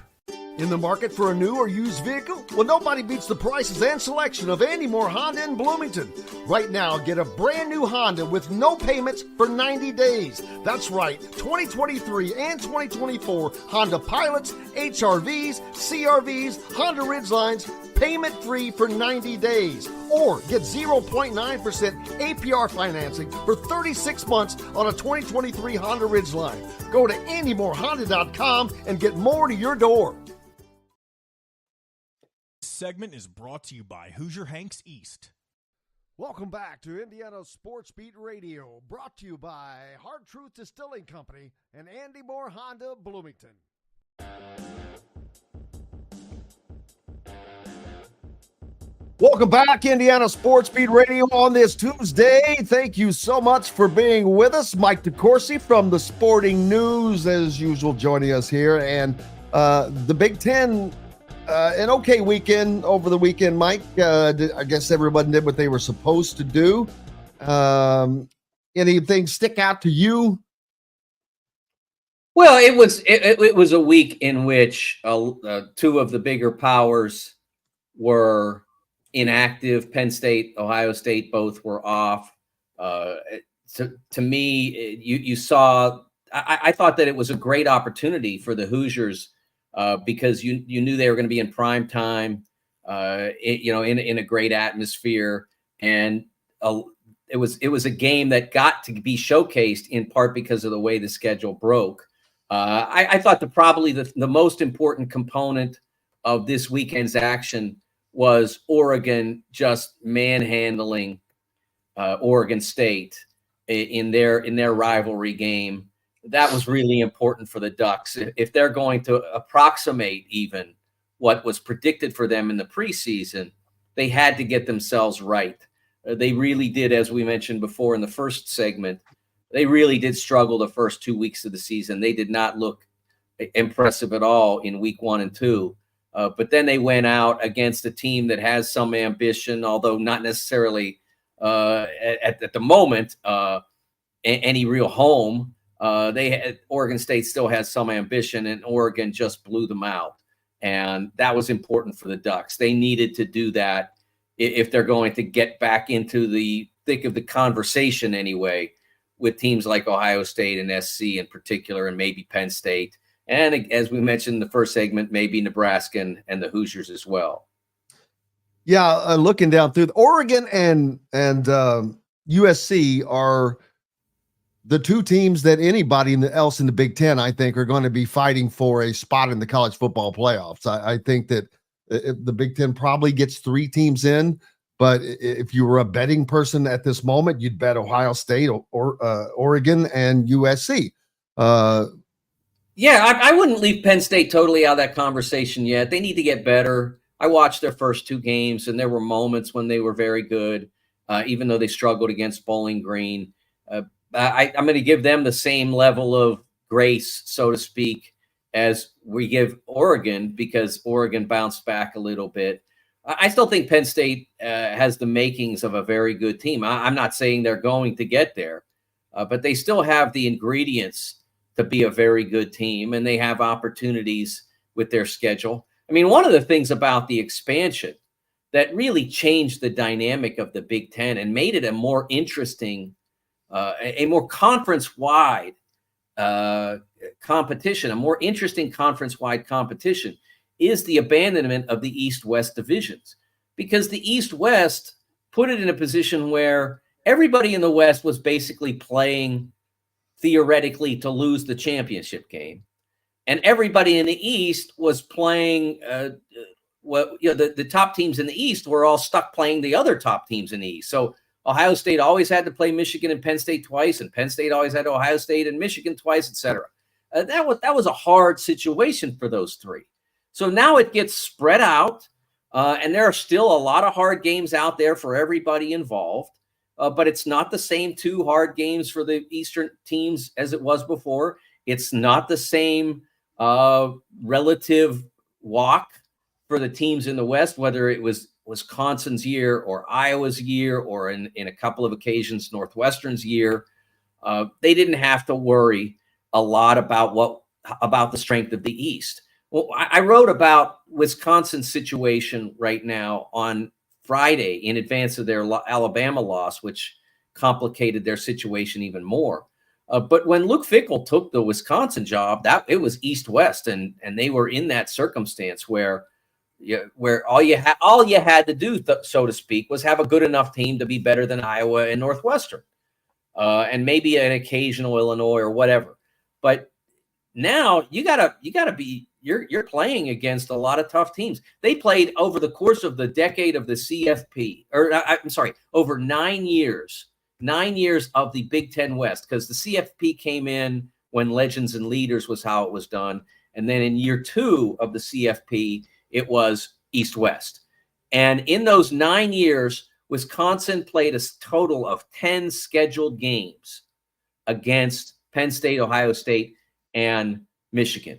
In the market for a new or used vehicle? Well, nobody beats the prices and selection of Andy Moore Honda in Bloomington. Right now, get a brand new Honda with no payments for 90 days. That's right, 2023 and 2024 Honda Pilots, HRVs, CRVs, Honda Ridgelines, payment-free for 90 days. Or get 0.9% APR financing for 36 months on a 2023 Honda Ridgeline. Go to AndyMooreHonda.com and get more to your door. Segment is brought to you by Hoosier Hanks East. Welcome back to Indiana Sports Beat Radio, brought to you by Hard Truth Distilling Company and Andy Moore Honda Bloomington. Welcome back, Indiana Sports Beat Radio on this Tuesday. Thank you so much for being with us. Mike DeCourcy from the Sporting News, as usual, joining us here. And the Big Ten, an okay weekend over the weekend, Mike. I guess everybody did what they were supposed to do. Anything stick out to you? Well, it was a week in which two of the bigger powers were inactive. Penn State, Ohio State, both were off. To me, you saw. I thought that it was a great opportunity for the Hoosiers because you knew they were going to be in prime time, in a great atmosphere, and it was a game that got to be showcased in part because of the way the schedule broke. I thought probably the most important component of this weekend's action was Oregon just manhandling Oregon State in their rivalry game. That was really important for the Ducks. If they're going to approximate even what was predicted for them in the preseason, they had to get themselves right. They really did, as we mentioned before in the first segment, they really did struggle the first 2 weeks of the season. They did not look impressive at all in week 1 and 2. But then they went out against a team that has some ambition, although not necessarily at the moment any real home. Oregon State still has some ambition, and Oregon just blew them out. And that was important for the Ducks. They needed to do that if they're going to get back into the thick of the conversation anyway, with teams like Ohio State and SC in particular, and maybe Penn State. And as we mentioned in the first segment, maybe Nebraska and the Hoosiers as well. Yeah, looking down through Oregon and USC are the two teams that anybody else in the Big Ten, I think, are going to be fighting for a spot in the college football playoffs. I think that the Big Ten probably gets 3 teams in, but if you were a betting person at this moment, you'd bet Ohio State or Oregon and USC. Yeah, I wouldn't leave Penn State totally out of that conversation yet. They need to get better. I watched their first 2 games, and there were moments when they were very good, even though they struggled against Bowling Green. I'm going to give them the same level of grace, so to speak, as we give Oregon, because Oregon bounced back a little bit. I still think Penn State has the makings of a very good team. I'm not saying they're going to get there, but they still have the ingredients to be a very good team, and they have opportunities with their schedule. I mean, one of the things about the expansion that really changed the dynamic of the Big Ten and made it a more interesting, a more conference-wide competition, a more interesting conference-wide competition, is the abandonment of the East-West divisions. Because the East-West put it in a position where everybody in the West was basically playing theoretically to lose the championship game, and everybody in the East was playing the top teams in the East were all stuck playing the other top teams in the East. So Ohio State always had to play Michigan and Penn State twice, and Penn State always had Ohio State and Michigan twice, etc. That was a hard situation for those 3. So now it gets spread out, and there are still a lot of hard games out there for everybody involved. But it's not the same 2 hard games for the Eastern teams as it was before. It's not the same relative walk for the teams in the West, whether it was Wisconsin's year or Iowa's year or in a couple of occasions Northwestern's year. They didn't have to worry a lot about the strength of the East. Well, I wrote about Wisconsin's situation right now on Friday in advance of their Alabama loss, which complicated their situation even more. But when Luke Fickell took the Wisconsin job, that it was East-West, and they were in that circumstance where all you had to do, so to speak, was have a good enough team to be better than Iowa and Northwestern, and maybe an occasional Illinois or whatever. But now you're playing against a lot of tough teams. They played over the course of the decade of the CFP, over 9 years. 9 years of the Big Ten West, because the CFP came in when Legends and Leaders was how it was done. And then in year 2 of the CFP, it was East-West. And in those 9 years, Wisconsin played a total of 10 scheduled games against Penn State, Ohio State, and Michigan.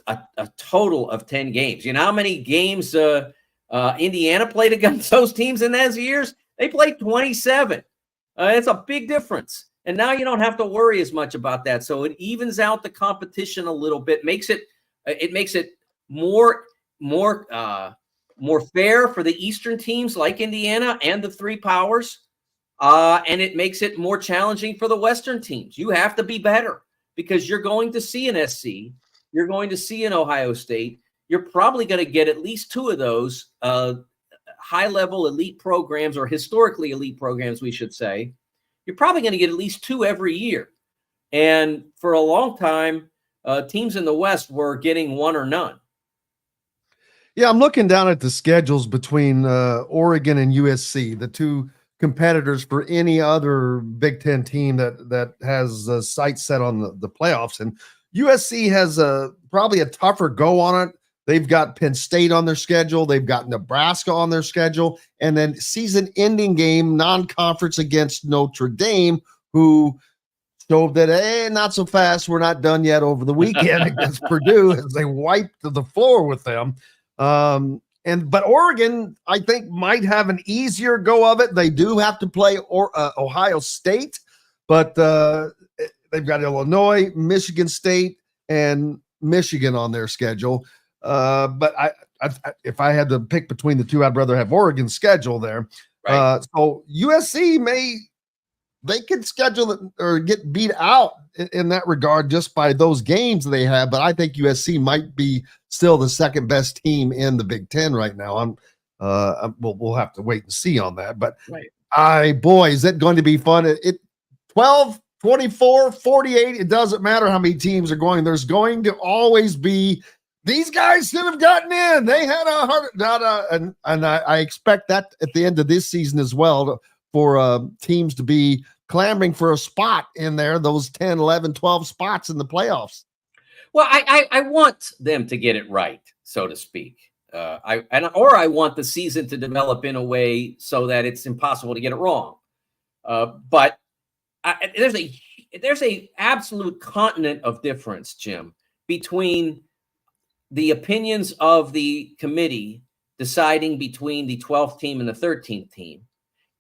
A total of 10 games. You know how many games Indiana played against those teams in those years? They played 27. It's a big difference. And now you don't have to worry as much about that. So it evens out the competition a little bit, makes it more fair for the Eastern teams like Indiana and the 3 powers. And it makes it more challenging for the Western teams. You have to be better because you're going to see an SC. You're going to see an Ohio State. You're probably going to get at least 2 of those high-level elite programs, or historically elite programs, we should say. You're probably going to get at least 2 every year. And for a long time, teams in the West were getting 1 or none. Yeah, I'm looking down at the schedules between Oregon and USC, the 2 competitors for any other Big Ten team that has sights set on the playoffs. And USC has probably a tougher go on it. They've got Penn State on their schedule. They've got Nebraska on their schedule. And then season-ending game, non-conference against Notre Dame, who showed that, hey, not so fast. We're not done yet over the weekend against Purdue as they wiped the floor with them. But Oregon, I think, might have an easier go of it. They do have to play Ohio State, but they've got Illinois, Michigan State, and Michigan on their schedule. But if I had to pick between the 2, I'd rather have Oregon's schedule there. Right. So USC they could schedule it or get beat out in that regard just by those games they have. But I think USC might be still the second best team in the Big Ten right now. We'll have to wait and see on that. But boy, is it going to be fun. It 12, 24, 48. It doesn't matter how many teams are going. There's going to always be. These guys should have gotten in. They had and I expect that at the end of this season as well for teams to be clamoring for a spot in there, those 10, 11, 12 spots in the playoffs. Well, I want them to get it right, so to speak. I want the season to develop in a way so that it's impossible to get it wrong. But there's a absolute continent of difference, Jim, between the opinions of the committee deciding between the 12th team and the 13th team,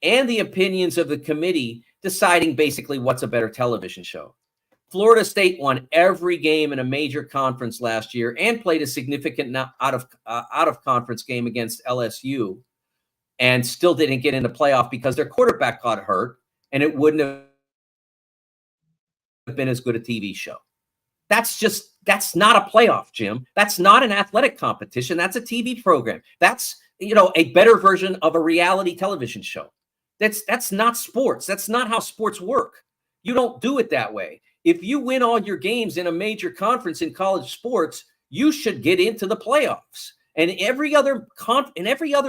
and the opinions of the committee deciding basically what's a better television show. Florida State won every game in a major conference last year and played a significant out of conference game against LSU, and still didn't get in the playoff because their quarterback got hurt, and it wouldn't have been as good a TV show. That's not a playoff, Jim. That's not an athletic competition. That's a TV program. That's, a better version of a reality television show. That's not sports. That's not how sports work. You don't do it that way. If you win all your games in a major conference in college sports, you should get into the playoffs. And every other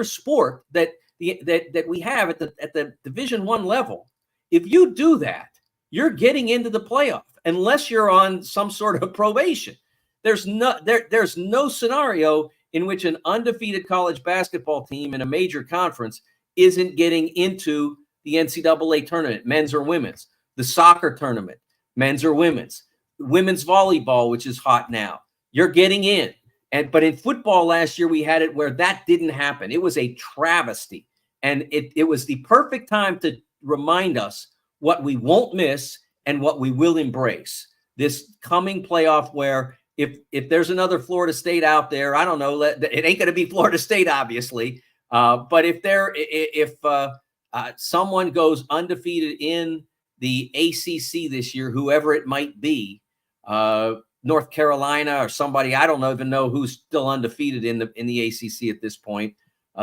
sport that we have at the Division I level, if you do that, you're getting into the playoff. Unless you're on some sort of probation. There's no scenario in which an undefeated college basketball team in a major conference isn't getting into the NCAA tournament, men's or women's, the soccer tournament, men's or women's volleyball, which is hot now. You're getting in. But in football last year, we had it where that didn't happen. It was a travesty. And it was the perfect time to remind us what we won't miss and what we will embrace. This coming playoff where if there's another Florida State out there, I don't know, it ain't going to be Florida State, obviously. But if someone goes undefeated in the ACC this year, whoever it might be, North Carolina or somebody, I don't even know who's still undefeated in the ACC at this point.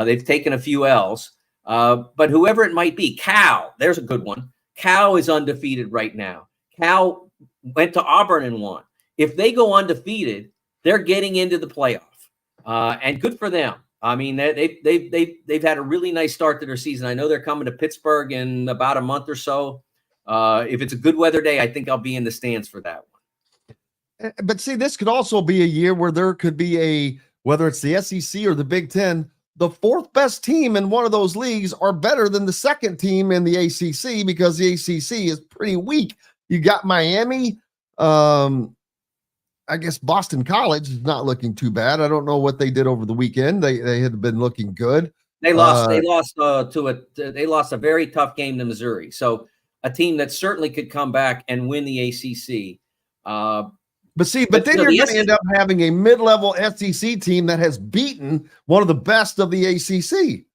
They've taken a few L's, but whoever it might be, Cal, there's a good one. Cal is undefeated right now. Cal went to Auburn and won. If they go undefeated, they're getting into the playoff, and good for them. I mean, they've had a really nice start to their season. I know they're coming to Pittsburgh in about a month or so. If it's a good weather day, I think I'll be in the stands for that one. But see, this could also be a year where there could be whether it's the SEC or the Big Ten, the fourth best team in one of those leagues are better than the second team in the ACC because the ACC is pretty weak. You got Miami. I guess Boston College is not looking too bad. I don't know what they did over the weekend. They had been looking good. They lost a very tough game to Missouri. So a team that certainly could come back and win the ACC. But then you're going to end up having a mid-level SEC team that has beaten one of the best of the ACC.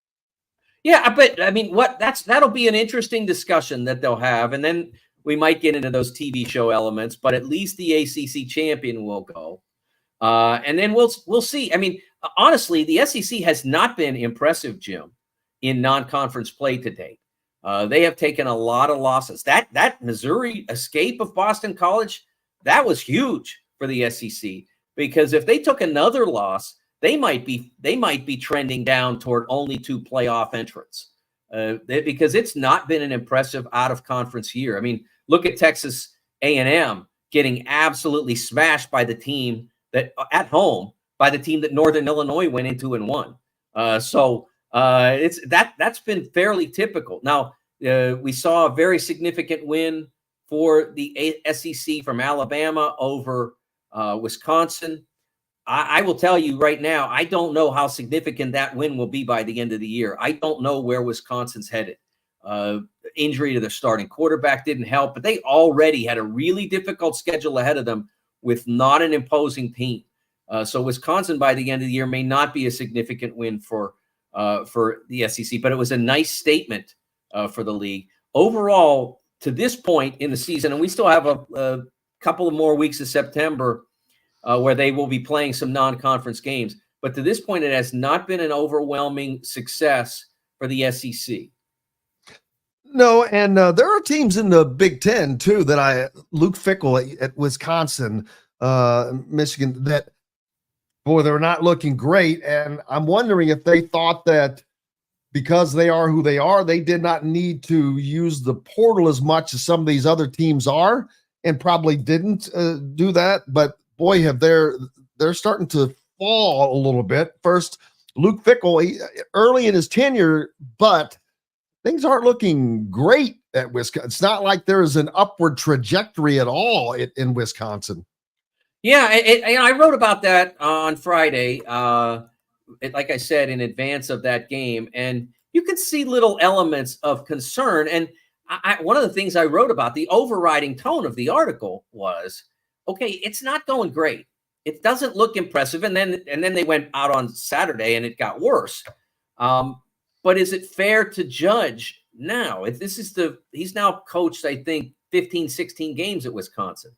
Yeah, but I mean, that'll be an interesting discussion that they'll have, and then we might get into those TV show elements. But at least the ACC champion will go, and then we'll see. I mean, honestly, the SEC has not been impressive, Jim, in non-conference play to date. They have taken a lot of losses. That Missouri escape of Boston College, that was huge for the SEC, because if they took another loss, they might be trending down toward only 2 playoff entrants, because it's not been an impressive out-of-conference year. I mean, look at Texas A&M getting absolutely smashed by the team that at home by the team that Northern Illinois went into and won. So that's been fairly typical. Now we saw a very significant win for the SEC from Alabama over Wisconsin. I will tell you right now, I don't know how significant that win will be by the end of the year. I don't know where Wisconsin's headed. Injury to their starting quarterback didn't help, but they already had a really difficult schedule ahead of them with not an imposing team. So Wisconsin by the end of the year may not be a significant win for the SEC, but it was a nice statement for the league. Overall, to this point in the season, and we still have a couple of more weeks of September where they will be playing some non-conference games. But to this point, it has not been an overwhelming success for the SEC. No, and there are teams in the Big Ten, too, Luke Fickell at Wisconsin, Michigan, that, boy, they're not looking great. And I'm wondering if they thought that because they are who they are, they did not need to use the portal as much as some of these other teams are, and probably didn't do that. But boy, they're starting to fall a little bit. First, Luke Fickell, early in his tenure, but things aren't looking great at Wisconsin. It's not like there is an upward trajectory at all in Wisconsin. Yeah, I wrote about that on Friday. Like I said, in advance of that game, and you could see little elements of concern. And one of the things I wrote about, the overriding tone of the article was, okay, it's not going great. It doesn't look impressive. And then they went out on Saturday and it got worse. But is it fair to judge now? He's now coached, I think, 15, 16 games at Wisconsin.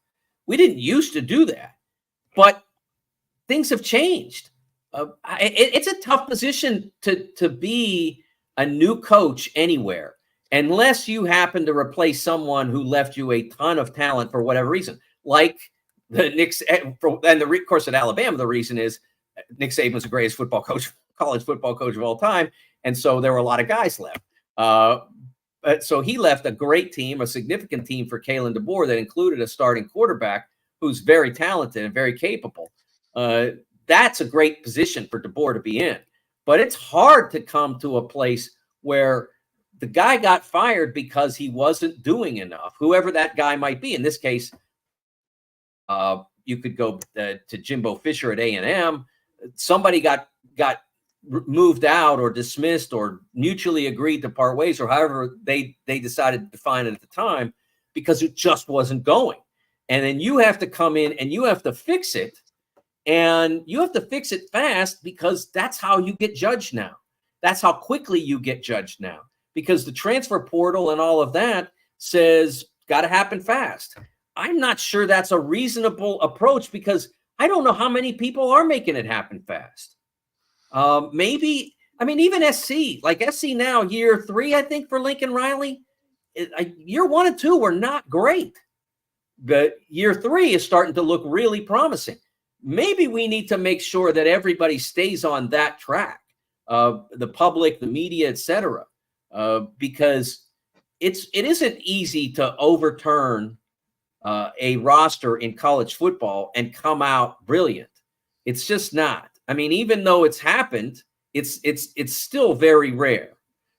We didn't used to do that, but things have changed. It's a tough position to be a new coach anywhere, unless you happen to replace someone who left you a ton of talent for whatever reason, like the Knicks. And of course, at Alabama, the reason is Nick Saban was the greatest college football coach of all time, and so there were a lot of guys left. So he left a great team, a significant team for Kalen DeBoer that included a starting quarterback who's very talented and very capable. That's a great position for DeBoer to be in. But it's hard to come to a place where the guy got fired because he wasn't doing enough, whoever that guy might be. In this case, you could go to Jimbo Fisher at A&M. Somebody got moved out or dismissed or mutually agreed to part ways, or however they decided to define it at the time, because it just wasn't going. And then you have to come in and you have to fix it. And you have to fix it fast because that's how you get judged now. That's how quickly you get judged now, because the transfer portal and all of that says got to happen fast. I'm not sure that's a reasonable approach, because I don't know how many people are making it happen fast. Maybe, I mean, even SC now, year 3, I think, for Lincoln Riley. Year 1 and 2 were not great, but year 3 is starting to look really promising. Maybe we need to make sure that everybody stays on that track, the public, the media, etc., because it isn't easy to overturn a roster in college football and come out brilliant. It's just not. I mean, even though it's happened, it's still very rare.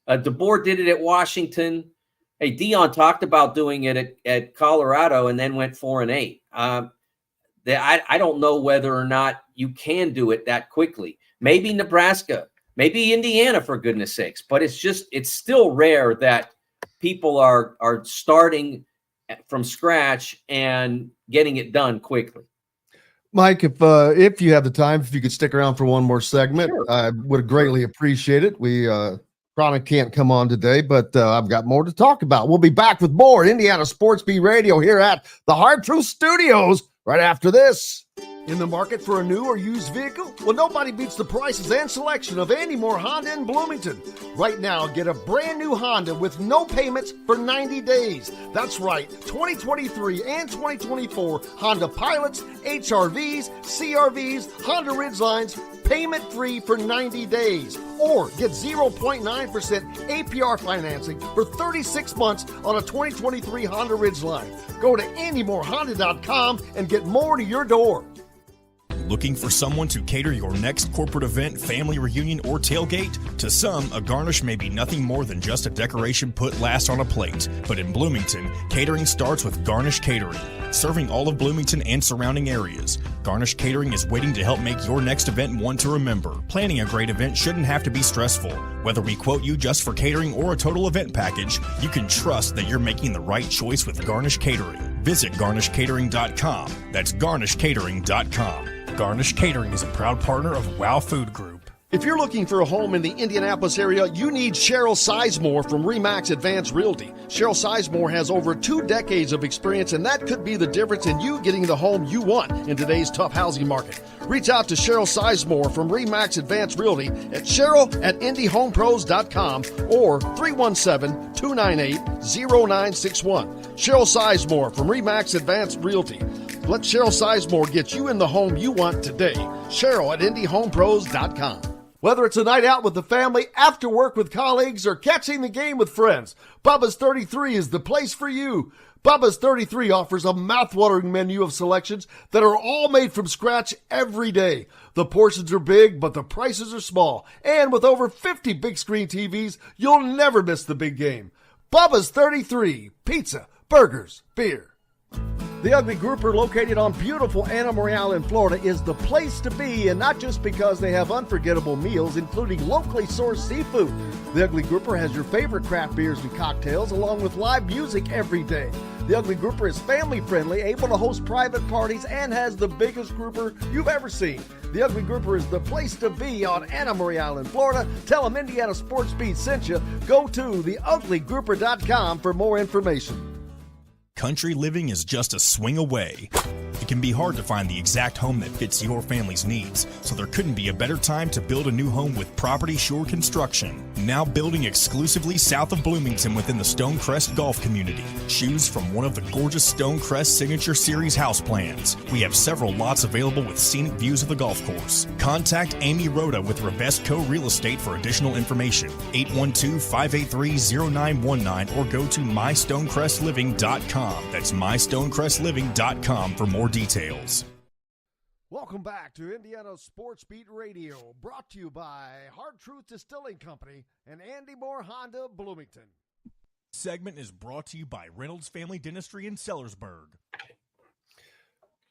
DeBoer did it at Washington. Hey, Dion talked about doing it at Colorado and then went 4-8. I don't know whether or not you can do it that quickly. Maybe Nebraska, maybe Indiana, for goodness sakes. But it's still rare that people are starting from scratch and getting it done quickly. Mike, if you have the time, if you could stick around for one more segment, Sure. I would greatly appreciate it. Chronic can't come on today, but I've got more to talk about. We'll be back with more Indiana Sports Beat Radio here at the Hard Truth Studios right after this. In the market for a new or used vehicle? Well, nobody beats the prices and selection of Andy Moore Honda in Bloomington. Right now, get a brand new Honda with no payments for 90 days. That's right, 2023 and 2024 Honda Pilots, HRVs, CRVs, Honda Ridgelines, payment-free for 90 days. Or get 0.9% APR financing for 36 months on a 2023 Honda Ridgeline. Go to AndyMooreHonda.com and get more to your door. Looking for someone to cater your next corporate event, family reunion, or tailgate? To some, a garnish may be nothing more than just a decoration put last on a plate. But in Bloomington, catering starts with Garnish Catering. Serving all of Bloomington and surrounding areas, Garnish Catering is waiting to help make your next event one to remember. Planning a great event shouldn't have to be stressful. Whether we quote you just for catering or a total event package, you can trust that you're making the right choice with Garnish Catering. Visit garnishcatering.com. That's garnishcatering.com. Garnish Catering is a proud partner of WOW Food Group. If you're looking for a home in the Indianapolis area, you need Cheryl Sizemore from RE/MAX Advanced Realty. Cheryl Sizemore has over 2 decades of experience, and that could be the difference in you getting the home you want in today's tough housing market. Reach out to Cheryl Sizemore from RE/MAX Advanced Realty at Cheryl@IndyHomePros.com or 317-298-0961. Cheryl Sizemore from RE/MAX Advanced Realty. Let Cheryl Sizemore get you in the home you want today. Cheryl@IndyHomePros.com. Whether it's a night out with the family, after work with colleagues, or catching the game with friends, Bubba's 33 is the place for you. Bubba's 33 offers a mouth-watering menu of selections that are all made from scratch every day. The portions are big, but the prices are small. And with over 50 big screen TVs, you'll never miss the big game. Bubba's 33, pizza, burgers, beer. The Ugly Grouper, located on beautiful Anna Marie in Florida, is the place to be, and not just because they have unforgettable meals, including locally sourced seafood. The Ugly Grouper has your favorite craft beers and cocktails, along with live music every day. The Ugly Grouper is family-friendly, able to host private parties, and has the biggest grouper you've ever seen. The Ugly Grouper is the place to be on Anna Marie Island, Florida. Tell them Indiana Sports Beat sent you. Go to theuglygrouper.com for more information. Country living is just a swing away. It can be hard to find the exact home that fits your family's needs, so there couldn't be a better time to build a new home with Property Shore Construction. Now building exclusively south of Bloomington within the Stonecrest Golf Community. Choose from one of the gorgeous Stonecrest Signature Series house plans. We have several lots available with scenic views of the golf course. Contact Amy Rhoda with Revesco Real Estate for additional information. 812-583-0919 or go to mystonecrestliving.com. That's mystonecrestliving.com for more details. Welcome back to Indiana Sports Beat Radio, brought to you by Hard Truth Distilling Company and Andy Moore Honda, Bloomington. Segment is brought to you by Reynolds Family Dentistry in Sellersburg.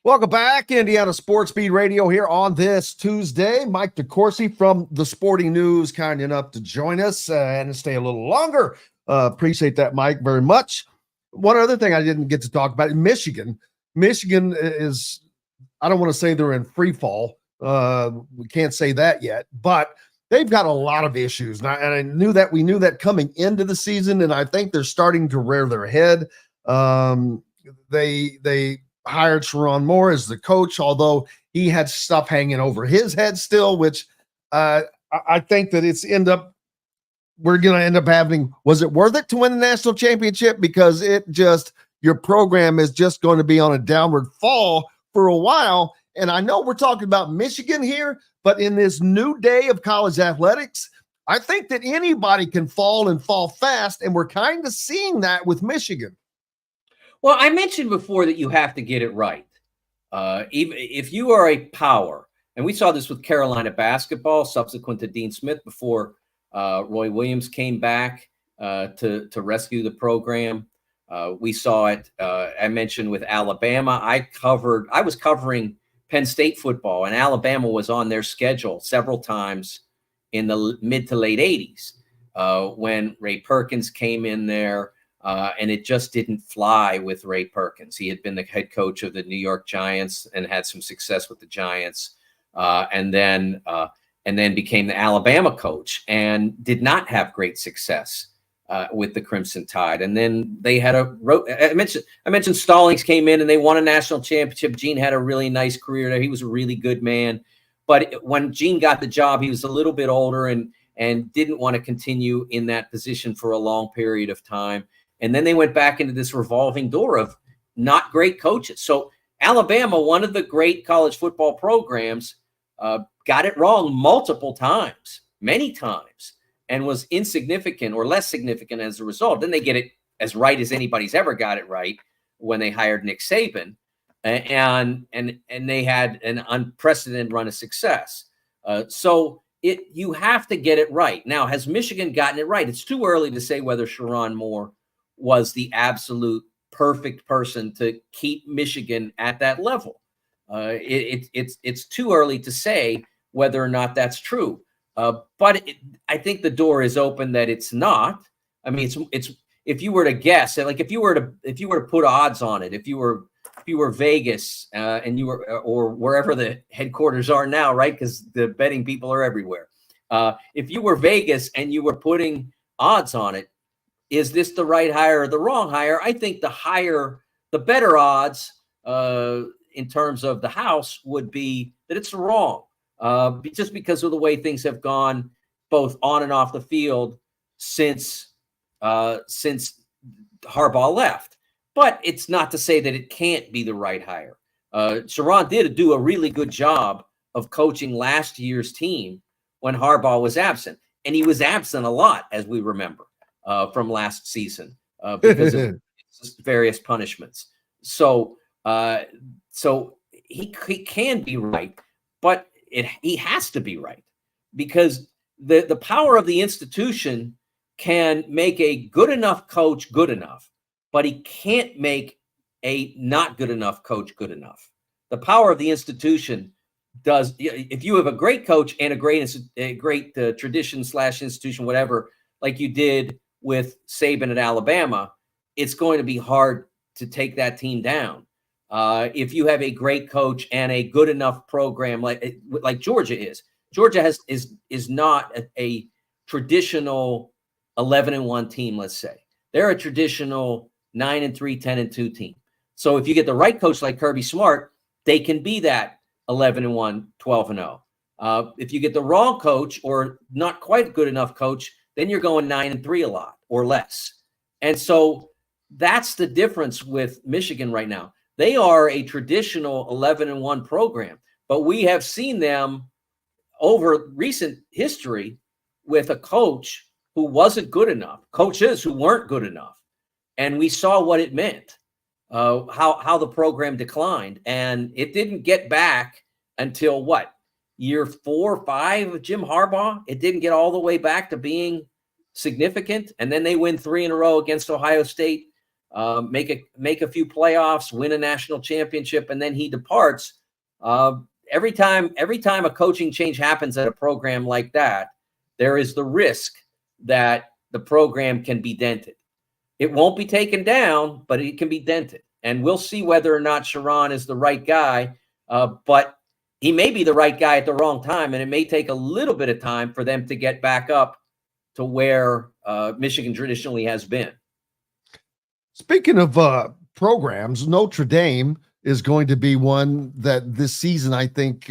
Welcome back, Indiana Sports Beat Radio here on this Tuesday. Mike DeCourcy from The Sporting News, kind enough to join us and stay a little longer. Appreciate that, Mike, very much. One other thing I didn't get to talk about in Michigan. Michigan is I don't want to say they're in free fall. We can't say that yet, but they've got a lot of issues. And I knew that we knew that coming into the season, and I think they're starting to rear their head. They hired Sharon Moore as the coach, although he had stuff hanging over his head still, which I think that we're going to end up having, was it worth it to win the national championship? Because your program is just going to be on a downward fall for a while. And I know we're talking about Michigan here, but in this new day of college athletics, I think that anybody can fall and fall fast. And we're kind of seeing that with Michigan. Well, I mentioned before that you have to get it right. Even if you are a power, and we saw this with Carolina basketball, subsequent to Dean Smith, before Roy Williams came back to rescue the program. We saw it, I mentioned, with Alabama. I was covering Penn State football, and Alabama was on their schedule several times in the mid to late 80s when Ray Perkins came in there, and it just didn't fly with Ray Perkins. He had been the head coach of the New York Giants and had some success with the Giants, and then became the Alabama coach and did not have great success with the Crimson Tide. And then they had I mentioned Stallings came in and they won a national championship. Gene had a really nice career there. He was a really good man. But when Gene got the job, he was a little bit older and didn't want to continue in that position for a long period of time. And then they went back into this revolving door of not great coaches. So Alabama, one of the great college football programs, got it wrong multiple times, many times, and was insignificant or less significant as a result. Then they get it as right as anybody's ever got it right when they hired Nick Saban, and they had an unprecedented run of success. So you have to get it right. Now, has Michigan gotten it right? It's too early to say whether Sharon Moore was the absolute perfect person to keep Michigan at that level. It's too early to say whether or not that's true. But I think the door is open that it's not. I mean, it's if you were to guess, like if you were to put odds on it, if you were Vegas and you were or wherever the headquarters are now, right? Because the betting people are everywhere. If you were Vegas and you were putting odds on it, is this the right hire or the wrong hire? I think the better odds in terms of the house would be that it's wrong. Just because of the way things have gone both on and off the field since Harbaugh left. But it's not to say that it can't be the right hire. Sharon did do a really good job of coaching last year's team when Harbaugh was absent. And he was absent a lot, as we remember, from last season because of various punishments. So he can be right, but he has to be right because the power of the institution can make a good enough coach good enough, but he can't make a not good enough coach good enough. The power of the institution does. If you have a great coach and a great tradition / institution, whatever, like you did with Saban at Alabama, it's going to be hard to take that team down. If you have a great coach and a good enough program like Georgia is. Georgia is not a traditional 11-1 team, let's say. They're a traditional 9-3, 10-2 team. So if you get the right coach like Kirby Smart, they can be that 11-1, 12-0. If you get the wrong coach or not quite good enough coach, then you're going 9-3 a lot or less. And so that's the difference with Michigan right now. They are a traditional 11-1 program, but we have seen them over recent history with a coach who wasn't good enough, coaches who weren't good enough. And we saw what it meant, how the program declined. And it didn't get back until year 4 or 5 of Jim Harbaugh? It didn't get all the way back to being significant. And then they win 3 in a row against Ohio State. Make a few playoffs, win a national championship, and then he departs. Every time a coaching change happens at a program like that, there is the risk that the program can be dented. It won't be taken down, but it can be dented. And we'll see whether or not Sharon is the right guy. but he may be the right guy at the wrong time, and it may take a little bit of time for them to get back up to where Michigan traditionally has been. Speaking of programs, Notre Dame is going to be one that this season, I think,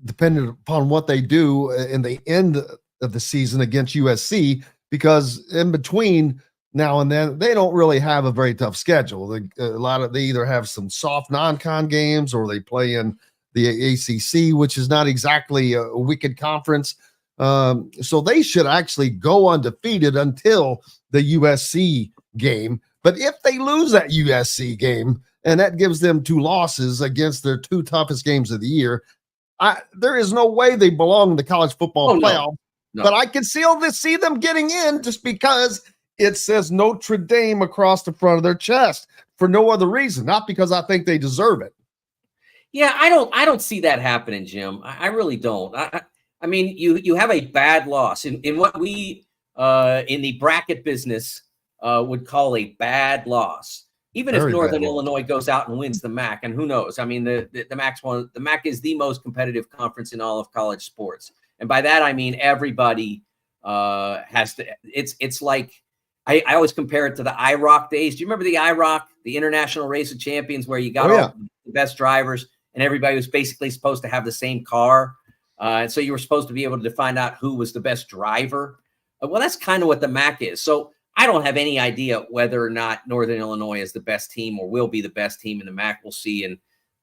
depending upon what they do in the end of the season against USC, because in between now and then, they don't really have a very tough schedule. They either have some soft non-con games or they play in the ACC, which is not exactly a wicked conference. So they should actually go undefeated until the USC game. But if they lose that USC game, and that gives them 2 losses against their 2 toughest games of the year, there is no way they belong in the college football playoff. No. But I can still see them getting in just because it says Notre Dame across the front of their chest for no other reason, not because I think they deserve it. Yeah, I don't see that happening, Jim. I really don't. I mean, you have a bad loss in what we in the bracket business would call a bad loss. Even if Northern Illinois goes out and wins the MAC, and who knows? I mean, the MAC is the most competitive conference in all of college sports, and by that I mean everybody has to. It's like I always compare it to the IROC days. Do you remember the IROC, the International Race of Champions, where you got all the best drivers and everybody was basically supposed to have the same car, and so you were supposed to be able to find out who was the best driver. Well, that's kind of what the MAC is. So I don't have any idea whether or not Northern Illinois is the best team or will be the best team in the MAC. We'll see in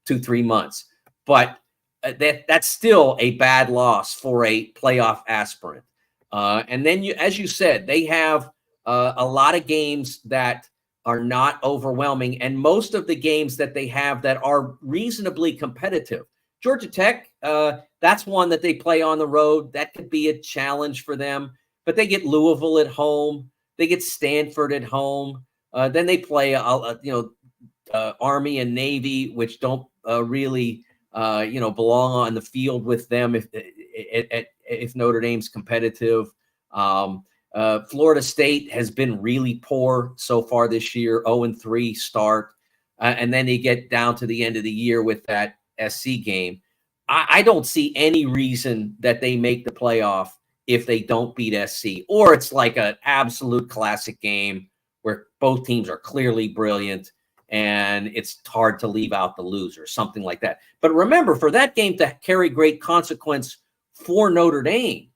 2-3 months. But that's still a bad loss for a playoff aspirant. And then, as you said, they have a lot of games that are not overwhelming. And most of the games that they have that are reasonably competitive. Georgia Tech, that's one that they play on the road. That could be a challenge for them. But they get Louisville at home. They get Stanford at home. Then they play, Army and Navy, which don't really, belong on the field with them if Notre Dame's competitive. Florida State has been really poor so far this year, 0-3 start. And then they get down to the end of the year with that SC game. I don't see any reason that they make the playoff if they don't beat SC, or it's like an absolute classic game where both teams are clearly brilliant and it's hard to leave out the loser, something like that. But remember, for that game to carry great consequence for Notre Dame,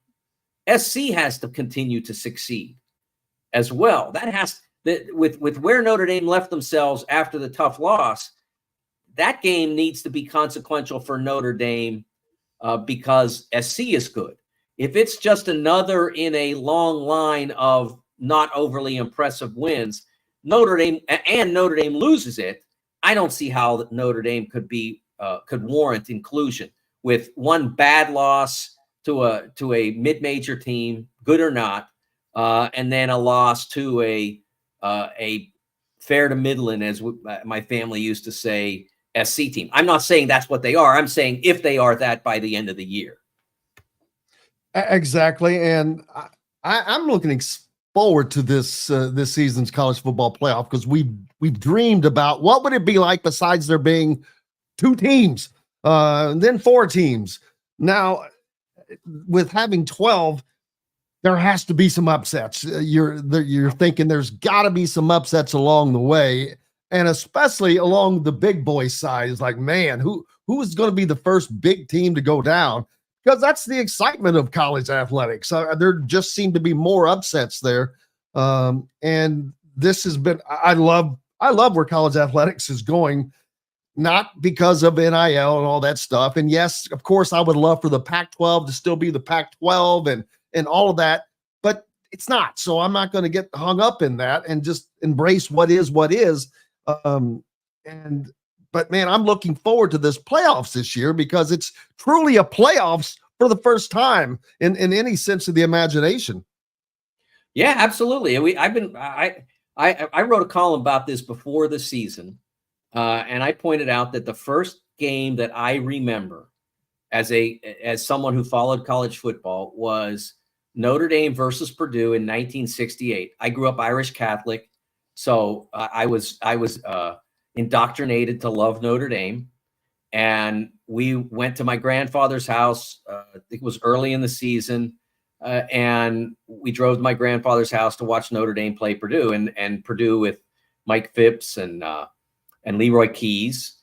SC has to continue to succeed as well. That has with where Notre Dame left themselves after the tough loss, that game needs to be consequential for Notre Dame because SC is good. If it's just another in a long line of not overly impressive wins, Notre Dame loses it, I don't see how Notre Dame could warrant inclusion with one bad loss to a mid-major team, good or not, and then a loss to a fair to Midland, as my family used to say, SC team. I'm not saying that's what they are. I'm saying if they are that by the end of the year. Exactly, and I'm looking forward to this season's college football playoff because we've dreamed about what would it be like besides there being 2 teams, and then 4 teams. Now, with having 12, there has to be some upsets. You're thinking there's got to be some upsets along the way, and especially along the big boy side. It's like, man, who is going to be the first big team to go down? Because that's the excitement of college athletics. There just seem to be more upsets there. And this has been, I love where college athletics is going, not because of NIL and all that stuff. And yes, of course, I would love for the Pac-12 to still be the Pac-12 and all of that, but it's not. So I'm not going to get hung up in that and just embrace what is. But man, I'm looking forward to this playoffs this year because it's truly a playoffs for the first time in any sense of the imagination. Yeah, absolutely. I wrote a column about this before the season, and I pointed out that the first game that I remember as someone who followed college football was Notre Dame versus Purdue in 1968. I grew up Irish Catholic, so I was indoctrinated to love Notre Dame. and we went to my grandfather's house. I think it was early in the season. And we drove to my grandfather's house to watch Notre Dame play Purdue, and Purdue with Mike Phipps and Leroy Keys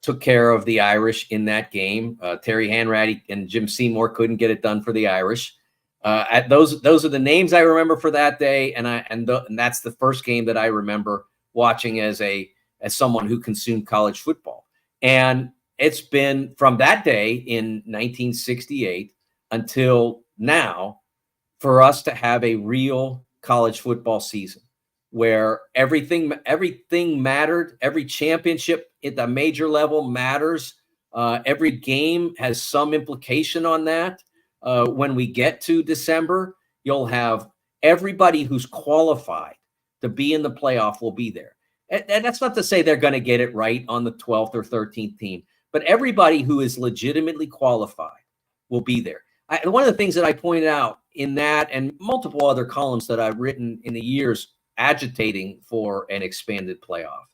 took care of the Irish in that game. Terry Hanratty and Jim Seymour couldn't get it done for the Irish. Those are the names I remember for that day, and that's the first game that I remember watching as someone who consumed college football. And it's been from that day in 1968 until now for us to have a real college football season where everything mattered. Every championship at the major level matters. Every game has some implication on that. When we get to December, you'll have everybody who's qualified to be in the playoff will be there. And that's not to say they're going to get it right on the 12th or 13th team, but everybody who is legitimately qualified will be there. And one of the things that I pointed out in that and multiple other columns that I've written in the years agitating for an expanded playoff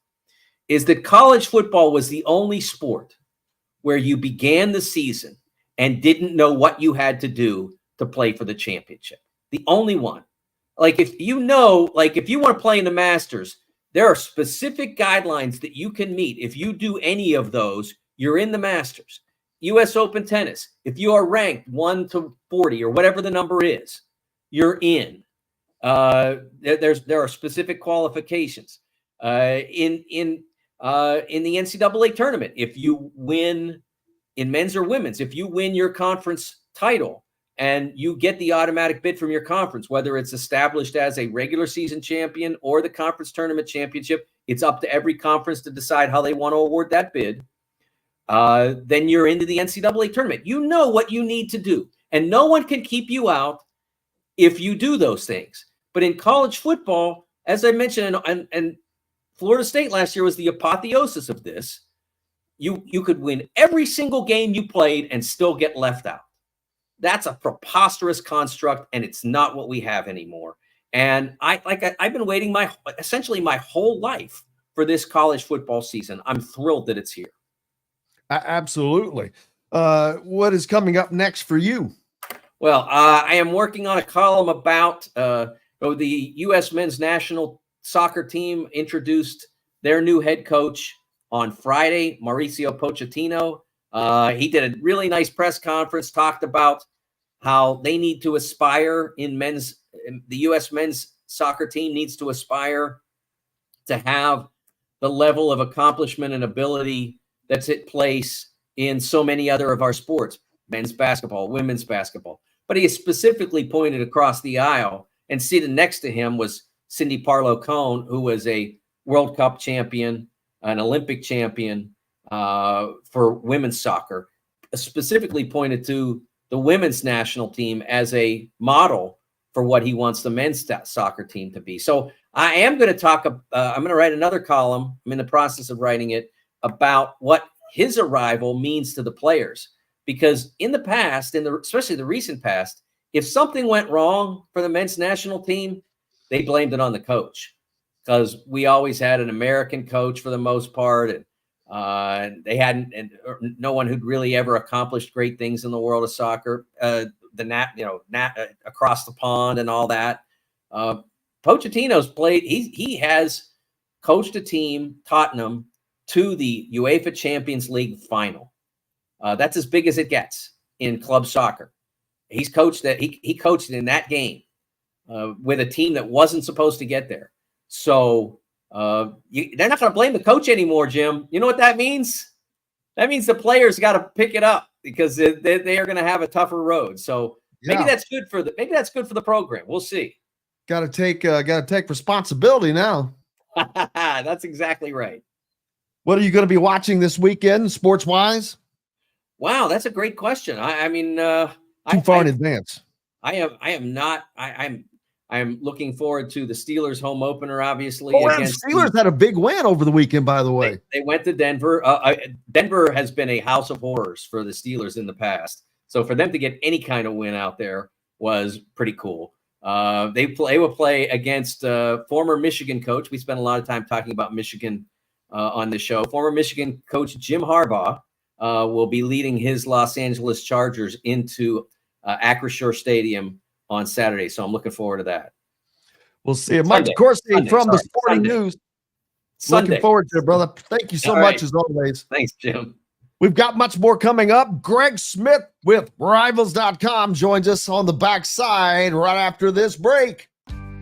is that college football was the only sport where you began the season and didn't know what you had to do to play for the championship. The only one. Like if you want to play in the Masters, there are specific guidelines that you can meet. If you do any of those, you're in the Masters. U.S. Open tennis, if you are ranked 1 to 40 or whatever the number is, you're in. There are specific qualifications. In the NCAA tournament, if you win in men's or women's, if you win your conference title and you get the automatic bid from your conference, whether it's established as a regular season champion or the conference tournament championship, it's up to every conference to decide how they want to award that bid. Then you're into the NCAA tournament. You know what you need to do, and no one can keep you out if you do those things. But in college football, as I mentioned, and Florida State last year was the apotheosis of this. You could win every single game you played and still get left out. That's a preposterous construct, and it's not what we have anymore. And I've been waiting essentially my whole life for this college football season. I'm thrilled that it's here. Absolutely. What is coming up next for you? Well, I am working on a column about the U.S. men's national soccer team introduced their new head coach on Friday, Mauricio Pochettino. He did a really nice press conference, talked about how they need to aspire the U.S. men's soccer team needs to aspire to have the level of accomplishment and ability that's at place in so many other of our sports, men's basketball, women's basketball. But he specifically pointed across the aisle, and seated next to him was Cindy Parlow-Cone, who was a World Cup champion, an Olympic champion for women's soccer, specifically pointed to the women's national team as a model for what he wants the men's soccer team to be. So I am going to talk, I'm going to write another column. I'm in the process of writing it about what his arrival means to the players. Because in the past, especially the recent past, if something went wrong for the men's national team, they blamed it on the coach, because we always had an American coach for the most part, and they hadn't, and no one who'd really ever accomplished great things in the world of soccer, across the pond and all that. Pochettino's played. He has coached a team, Tottenham, to the UEFA Champions League final. That's as big as it gets in club soccer. He's coached that. He coached in that game with a team that wasn't supposed to get there. So they're not going to blame the coach anymore, Jim. You know what that means? That means the players got to pick it up, because they are going to have a tougher road. So maybe that's good for the program. We'll see. Got to take responsibility now. That's exactly right. What are you going to be watching this weekend, sports wise? Wow, that's a great question. Too far in advance. I am not. I'm looking forward to the Steelers home opener, obviously. Steelers had a big win over the weekend, by the way. They went to Denver. Denver has been a house of horrors for the Steelers in the past. So for them to get any kind of win out there was pretty cool. They will play against former Michigan coach. We spent a lot of time talking about Michigan on the show. Former Michigan coach Jim Harbaugh will be leading his Los Angeles Chargers into Acrisure Stadium on Saturday. So I'm looking forward to that. We'll see. Mike DeCourcy from the Sporting News. Looking forward to it, brother. Thank you so much as always. Thanks, Jim. We've got much more coming up. Greg Smith with Rivals.com joins us on the backside right after this break.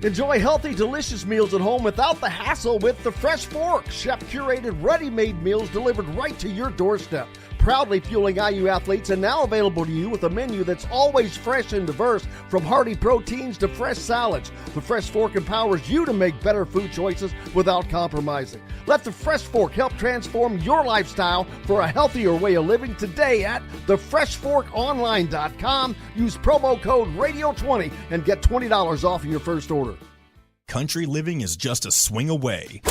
Enjoy healthy, delicious meals at home without the hassle with the Fresh Fork. Chef-curated, ready-made meals delivered right to your doorstep. Proudly fueling IU athletes and now available to you with a menu that's always fresh and diverse, from hearty proteins to fresh salads. The Fresh Fork empowers you to make better food choices without compromising. Let the Fresh Fork help transform your lifestyle for a healthier way of living today at thefreshforkonline.com. Use promo code RADIO20 and get $20 off your first order. Country living is just a swing away.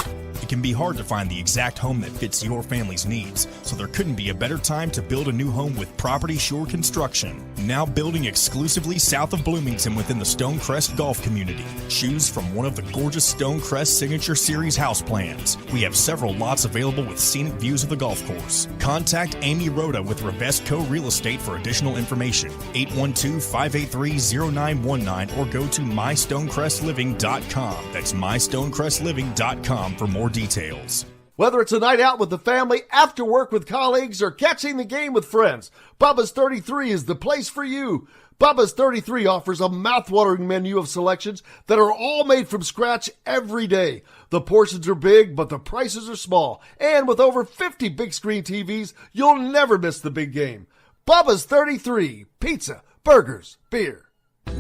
It can be hard to find the exact home that fits your family's needs, so there couldn't be a better time to build a new home with Property Shore Construction. Now building exclusively south of Bloomington within the Stonecrest Golf community. Choose from one of the gorgeous Stonecrest Signature Series house plans. We have several lots available with scenic views of the golf course. Contact Amy Rhoda with Revesco Real Estate for additional information. 812-583-0919 or go to mystonecrestliving.com. That's mystonecrestliving.com for more details. Whether it's a night out with the family, after work with colleagues, or catching the game with friends, Bubba's 33 is the place for you. Bubba's 33 offers a mouthwatering menu of selections that are all made from scratch every day. The portions are big, but the prices are small. And with over 50 big screen TVs, you'll never miss the big game. Bubba's 33, pizza, burgers, beer.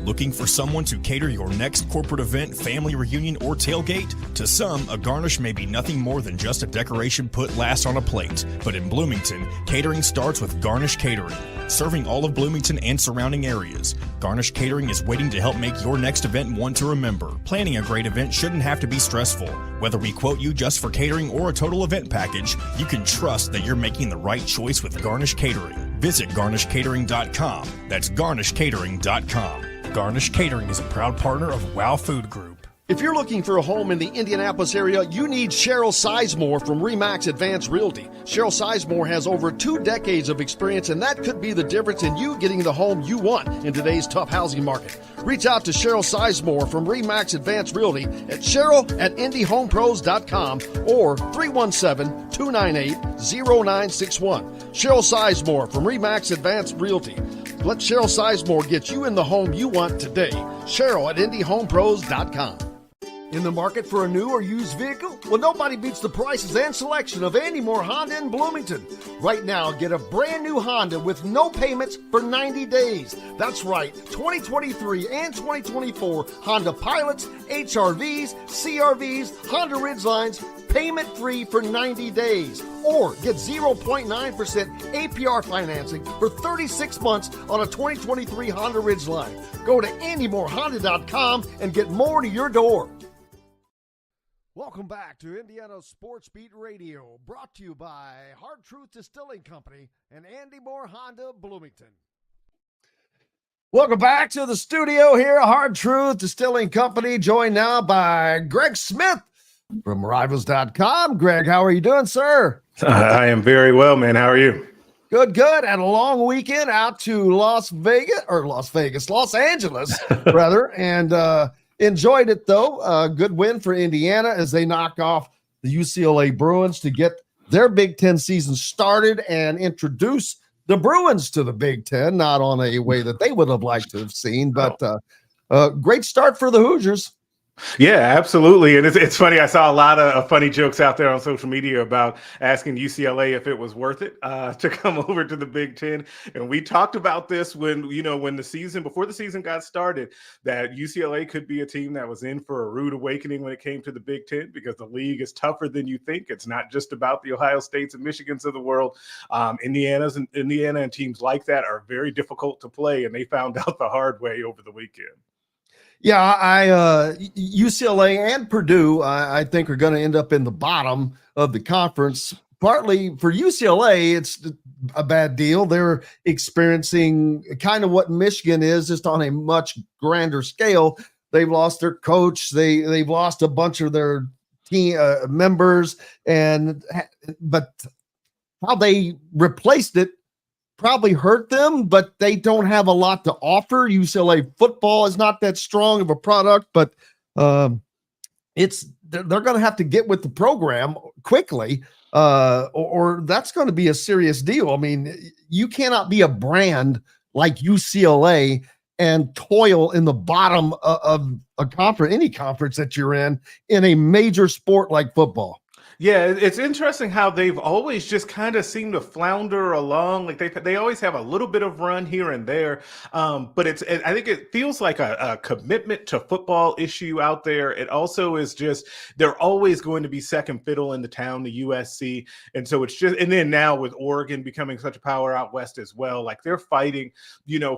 Looking for someone to cater your next corporate event, family reunion, or tailgate? To some, a garnish may be nothing more than just a decoration put last on a plate. But in Bloomington, catering starts with Garnish Catering. Serving all of Bloomington and surrounding areas, Garnish Catering is waiting to help make your next event one to remember. Planning a great event shouldn't have to be stressful. Whether we quote you just for catering or a total event package, you can trust that you're making the right choice with Garnish Catering. Visit garnishcatering.com. That's garnishcatering.com. Garnish Catering is a proud partner of WOW Food Group. If you're looking for a home in the Indianapolis area, you need Cheryl Sizemore from RE/MAX Advanced Realty. Cheryl Sizemore has over 2 decades of experience, and that could be the difference in you getting the home you want in today's tough housing market. Reach out to Cheryl Sizemore from RE/MAX Advanced Realty at cheryl@indiehomepros.com or 317-298-0961. Cheryl Sizemore from RE/MAX Advanced Realty. Let Cheryl Sizemore get you in the home you want today. Cheryl@indiehomepros.com. In the market for a new or used vehicle? Well, nobody beats the prices and selection of Andy Moore Honda in Bloomington. Right now, get a brand new Honda with no payments for 90 days. That's right, 2023 and 2024 Honda Pilots, HRVs, CRVs, Honda Ridgelines, payment-free for 90 days. Or get 0.9% APR financing for 36 months on a 2023 Honda Ridgeline. Go to AndyMooreHonda.com and get more to your door. Welcome back to Indiana Sports Beat Radio, brought to you by Hard Truth Distilling Company and Andy Moore Honda Bloomington. Welcome back to the studio here, Hard Truth Distilling Company, joined now by Greg Smith from Rivals.com. Greg, how are you doing, sir? I am very well, man. How are you? Good. Had a long weekend out to Los Angeles, rather, and enjoyed it, though. Good win for Indiana as they knock off the UCLA Bruins to get their Big Ten season started and introduce the Bruins to the Big Ten, not on a way that they would have liked to have seen, but great start for the Hoosiers. Yeah, absolutely. And it's funny. I saw a lot of funny jokes out there on social media about asking UCLA if it was worth it to come over to the Big Ten. And we talked about this before the season got started, that UCLA could be a team that was in for a rude awakening when it came to the Big Ten, because the league is tougher than you think. It's not just about the Ohio States and Michigans of the world. Indiana and teams like that are very difficult to play, and they found out the hard way over the weekend. Yeah, UCLA and Purdue, I think, are going to end up in the bottom of the conference. Partly for UCLA, it's a bad deal. They're experiencing kind of what Michigan is, just on a much grander scale. They've lost their coach. They've lost a bunch of their team members, but how they replaced it probably hurt them, but they don't have a lot to offer. UCLA football is not that strong of a product, but they're going to have to get with the program quickly, or that's going to be a serious deal. I mean, you cannot be a brand like UCLA and toil in the bottom of a conference, any conference that you're in a major sport like football. Yeah, it's interesting how they've always just kind of seemed to flounder along. Like they always have a little bit of run here and there, but I think it feels like a commitment to football issue out there. It also is just they're always going to be second fiddle in the town, the USC, and so it's just. And then now with Oregon becoming such a power out west as well, like they're fighting,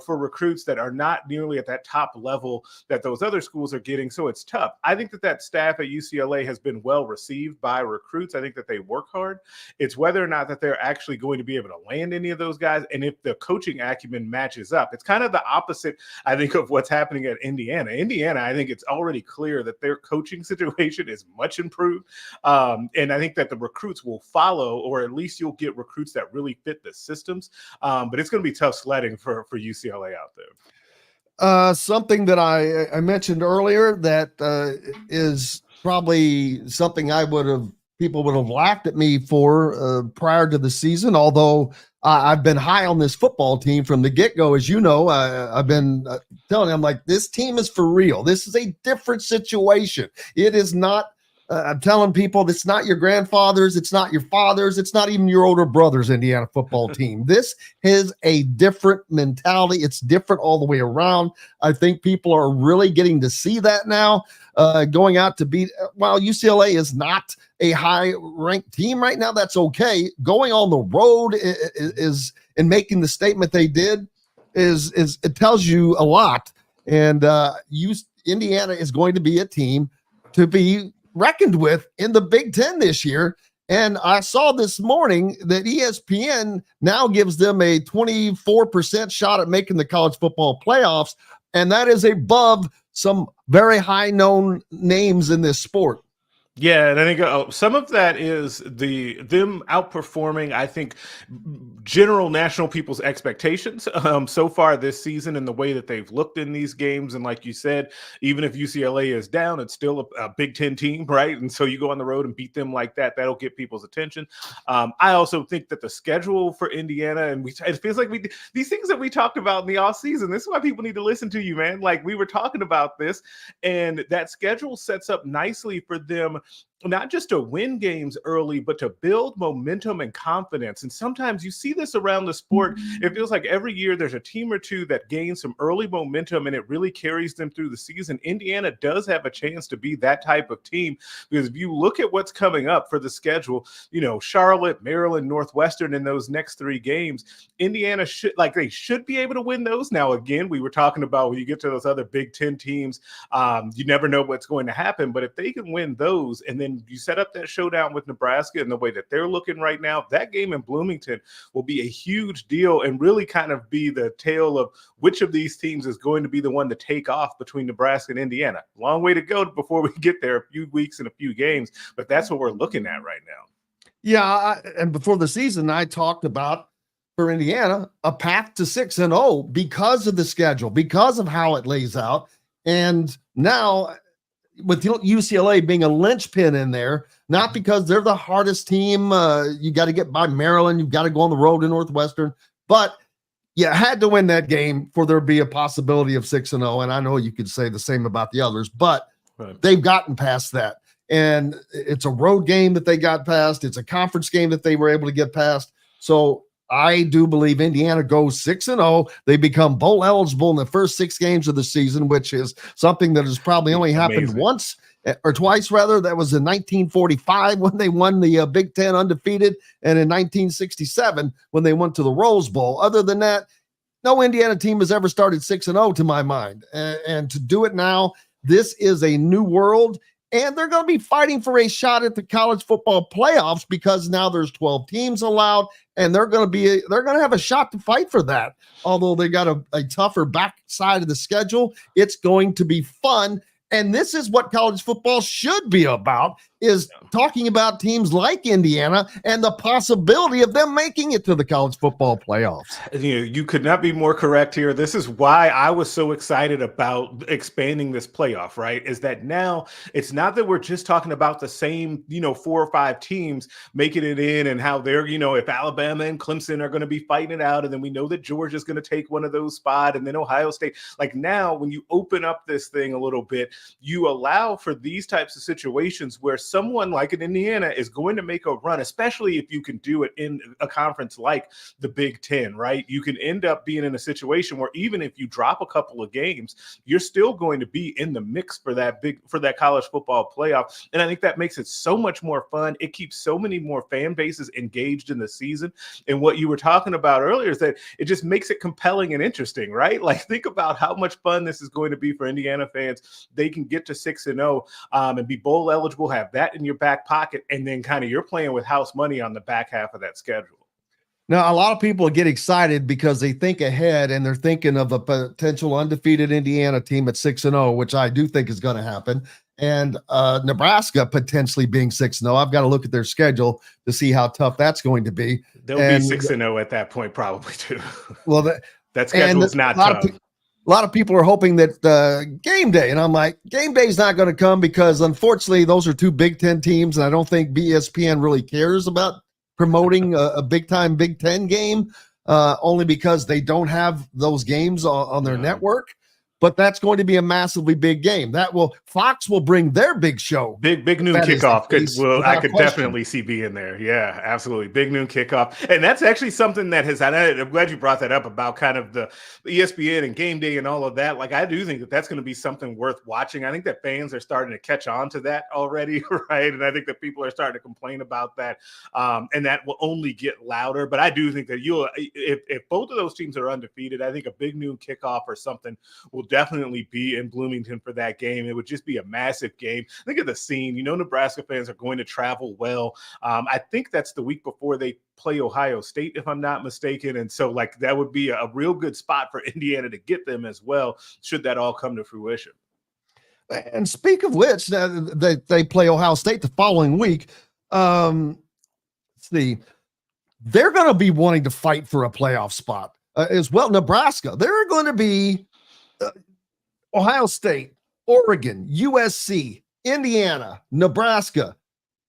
for recruits that are not nearly at that top level that those other schools are getting. So it's tough. I think that staff at UCLA has been well received by recruits. I think that they work hard. It's whether or not that they're actually going to be able to land any of those guys, and if the coaching acumen matches up. It's kind of the opposite, I think, of what's happening at Indiana. I think it's already clear that their coaching situation is much improved, and I think that the recruits will follow, or at least you'll get recruits that really fit the systems. But it's going to be tough sledding for UCLA out there. Something that I mentioned earlier that is probably something people would have laughed at me for prior to the season, although I've been high on this football team from the get-go. As you know, I've been telling them, like, this team is for real. This is a different situation. It is not, I'm telling people, it's not your grandfather's, it's not your father's, it's not even your older brother's Indiana football team. This is a different mentality. It's different all the way around. I think people are really getting to see that now, going out to beat, while UCLA is not a high-ranked team right now, that's okay. Going on the road is and making the statement they did is it tells you a lot. And Indiana is going to be a team to be reckoned with in the Big Ten this year. And I saw this morning that ESPN now gives them a 24% shot at making the college football playoffs, and that is above some very high-known names in this sport. Yeah, and I think some of that is them outperforming, I think, general national people's expectations so far this season and the way that they've looked in these games. And like you said, even if UCLA is down, it's still a Big Ten team, right? And so you go on the road and beat them like that, that'll get people's attention. I also think that the schedule for Indiana, and it feels like these things that we talked about in the offseason, this is why people need to listen to you, man. Like, we were talking about this, and that schedule sets up nicely for them not just to win games early, but to build momentum and confidence. And sometimes you see this around the sport. It feels like every year there's a team or two that gains some early momentum and it really carries them through the season. Indiana does have a chance to be that type of team, because if you look at what's coming up for the schedule, Charlotte, Maryland, Northwestern in those next 3 games, Indiana they should be able to win those. Now, again, we were talking about when you get to those other Big Ten teams, you never know what's going to happen, but if they can win those and then you set up that showdown with Nebraska and the way that they're looking right now, that game in Bloomington will be a huge deal and really kind of be the tale of which of these teams is going to be the one to take off between Nebraska and Indiana. Long way to go before we get there, a few weeks and a few games, but that's what we're looking at right now. Yeah, and before the season, I talked about, for Indiana, a path to 6-0 because of the schedule, because of how it lays out. And now, with UCLA being a linchpin in there, not because they're the hardest team. You got to get by Maryland. You've got to go on the road to Northwestern. But you had to win that game for there to be a possibility of 6-0. And I know you could say the same about the others, but they've gotten past that. And it's a road game that they got past. It's a conference game that they were able to get past. So I do believe Indiana goes 6-0. They become bowl eligible in the first 6 games of the season, which is something that has probably only happened once or twice, rather. That was in 1945 when they won the Big Ten undefeated, and in 1967 when they went to the Rose Bowl. Other than that, no Indiana team has ever started 6-0 to my mind. And to do it now, this is a new world. And they're going to be fighting for a shot at the college football playoffs because now there's 12 teams allowed, and they're going to have a shot to fight for that. Although they got a tougher backside of the schedule, it's going to be fun. And this is what college football should be about, is talking about teams like Indiana and the possibility of them making it to the college football playoffs. You could not be more correct here. This is why I was so excited about expanding this playoff, right? Is that now it's not that we're just talking about the same, 4 or 5 teams making it in and how they're, if Alabama and Clemson are going to be fighting it out, and then we know that Georgia's going to take one of those spots, and then Ohio State. Like now, when you open up this thing a little bit, you allow for these types of situations where someone like an Indiana is going to make a run, especially if you can do it in a conference like the Big Ten, right? You can end up being in a situation where even if you drop a couple of games, you're still going to be in the mix for that college football playoff. And I think that makes it so much more fun. It keeps so many more fan bases engaged in the season. And what you were talking about earlier is that it just makes it compelling and interesting, right? Like, think about how much fun this is going to be for Indiana fans. They can get to 6-0 and be bowl eligible, have that in your back pocket, and then kind of you're playing with house money on the back half of that schedule. Now, a lot of people get excited because they think ahead and they're thinking of a potential undefeated Indiana team at 6-0, which I do think is going to happen. And Nebraska potentially being 6-0. I've got to look at their schedule to see how tough that's going to be. They'll be 6-0 at that point, probably too. Well, that schedule is not tough. A lot of people are hoping that game day, and I'm like, game day is not going to come because, unfortunately, those are 2 Big Ten teams, and I don't think ESPN really cares about promoting a big-time Big Ten game, only because they don't have those games on their network. But that's going to be a massively big game. Fox will bring their big show. Big noon kickoff. I could definitely see being there. Yeah, absolutely. Big noon kickoff. And that's actually something that I'm glad you brought that up about kind of the ESPN and game day and all of that. Like, I do think that that's going to be something worth watching. I think that fans are starting to catch on to that already, right? And I think that people are starting to complain about that. And that will only get louder. But I do think that if both of those teams are undefeated, I think a big noon kickoff or something will definitely be in Bloomington for that game. It would just be a massive game. Think of the scene. Nebraska fans are going to travel well. I think that's the week before they play Ohio State, if I'm not mistaken. And so, that would be a real good spot for Indiana to get them as well, should that all come to fruition. And speak of which, they play Ohio State the following week. Let's see. They're going to be wanting to fight for a playoff spot as well. Nebraska, they're going to be Ohio State, Oregon, USC, Indiana, Nebraska.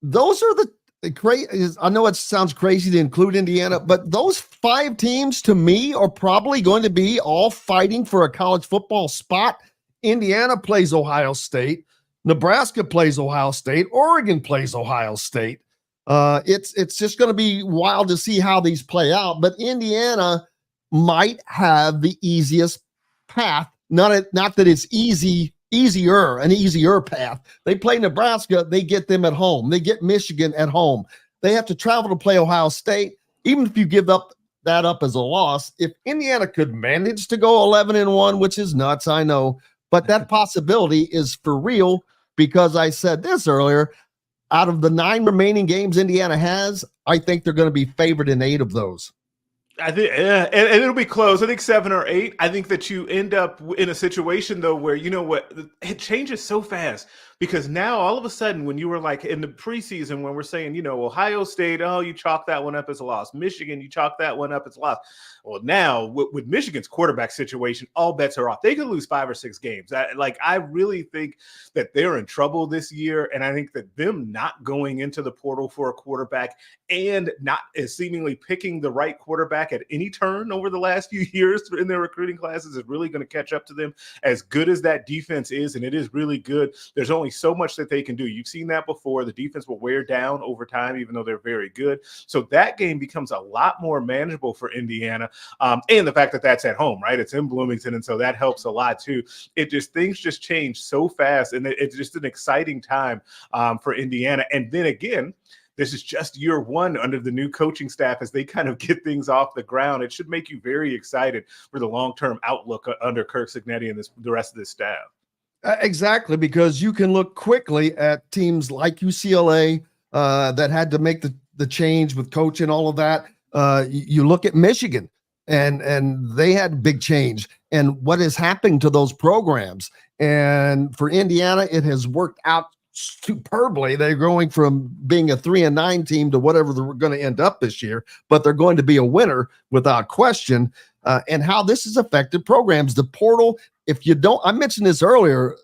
Those are the crazy. I know it sounds crazy to include Indiana, but those 5 teams to me are probably going to be all fighting for a college football spot. Indiana plays Ohio State, Nebraska plays Ohio State, Oregon plays Ohio State. It's just going to be wild to see how these play out, but Indiana might have the easiest path. Not that it's an easier path. They play Nebraska, they get them at home. They get Michigan at home. They have to travel to play Ohio State. Even if you give that up as a loss, if Indiana could manage to go 11-1, which is nuts, I know, but that possibility is for real, because I said this earlier, out of the 9 remaining games Indiana has, I think they're going to be favored in 8 of those. I think, and it'll be close. I think 7 or 8. I think that you end up in a situation, though, where, it changes so fast. Because now all of a sudden, when you were like in the preseason, when we're saying, Ohio State, oh, you chalk that one up as a loss. Michigan, you chalk that one up as a loss. Well, now with Michigan's quarterback situation, all bets are off. They could lose 5 or 6 games. I really think that they're in trouble this year. And I think that them not going into the portal for a quarterback and not seemingly picking the right quarterback at any turn over the last few years in their recruiting classes is really going to catch up to them. As good as that defense is, and it is really good, there's only so much that they can do. You've seen that before. The defense will wear down over time, even though they're very good. So that game becomes a lot more manageable for Indiana. And the fact that that's at home, right? It's in Bloomington. And so that helps a lot too. Things just change so fast. And it's just an exciting time for Indiana. And then again, this is just year 1 under the new coaching staff as they kind of get things off the ground. It should make you very excited for the long-term outlook under Kirk Cignetti and the rest of this staff. Exactly, because you can look quickly at teams like UCLA that had to make the change with coach and all of that. You look at Michigan, and they had big change. And what is happening to those programs? And for Indiana, it has worked out superbly. They're going from being a 3-9 team to whatever they're going to end up this year, but they're going to be a winner without question. And how this has affected programs, the portal. If you don't, I mentioned this earlier,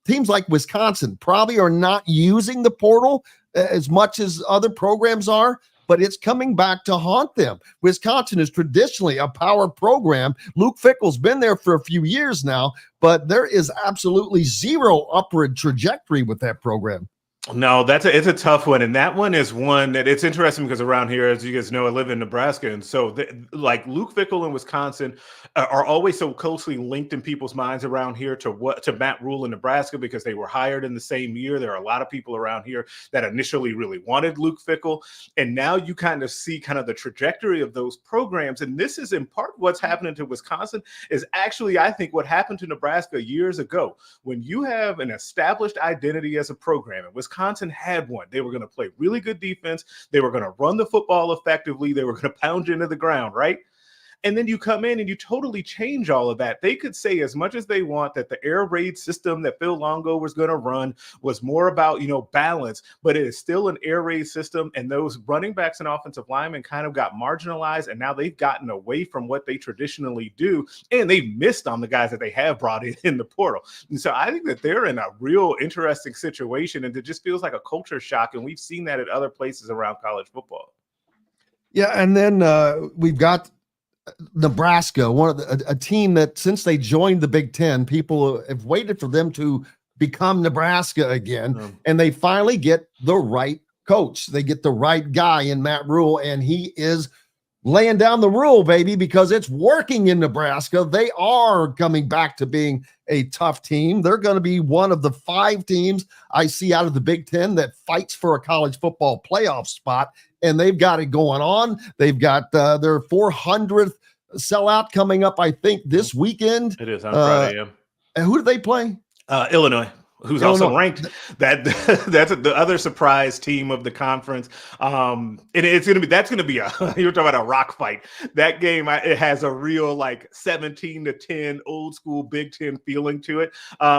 teams like Wisconsin probably are not using the portal as much as other programs are, but it's coming back to haunt them. Wisconsin is traditionally a power program. Luke Fickell's been there for a few years now, but there is absolutely zero upward trajectory with that program. No, it's a tough one. And that one is one that it's interesting because around here, as you guys know, I live in Nebraska. And so like Luke Fickell and Wisconsin are always so closely linked in people's minds around here to Matt Rule in Nebraska because they were hired in the same year. There are a lot of people around here that initially really wanted Luke Fickell. And now you kind of see kind of the trajectory of those programs. And this is in part what's happening to Wisconsin is actually, I think, what happened to Nebraska years ago. When you have an established identity as a program, and Wisconsin had one. They were going to play really good defense. They were going to run the football effectively. They were going to pound you into the ground, right? And then you come in and you totally change all of that. They could say as much as they want that the air raid system that Phil Longo was going to run was more about, balance, but it is still an air raid system. And those running backs and offensive linemen kind of got marginalized. And now they've gotten away from what they traditionally do. And they've missed on the guys that they have brought in the portal. And so I think that they're in a real interesting situation. And it just feels like a culture shock. And we've seen that at other places around college football. Yeah. And then we've got Nebraska, a team that since they joined the Big Ten, people have waited for them to become Nebraska again, and they finally get the right coach. They get the right guy in Matt Rule, and he is laying down the rule, baby, because it's working in Nebraska. They are coming back to being a tough team. They're going to be one of the 5 teams I see out of the Big Ten that fights for a college football playoff spot. And they've got it going on. They've got their 400th sellout coming up, I think, this weekend. It is on Friday, yeah. And who do they play? Illinois. Who's also ranked. That's the other surprise team of the conference. And that's going to be you're talking about a rock fight. That game, it has a real 17-10 old school Big Ten feeling to it,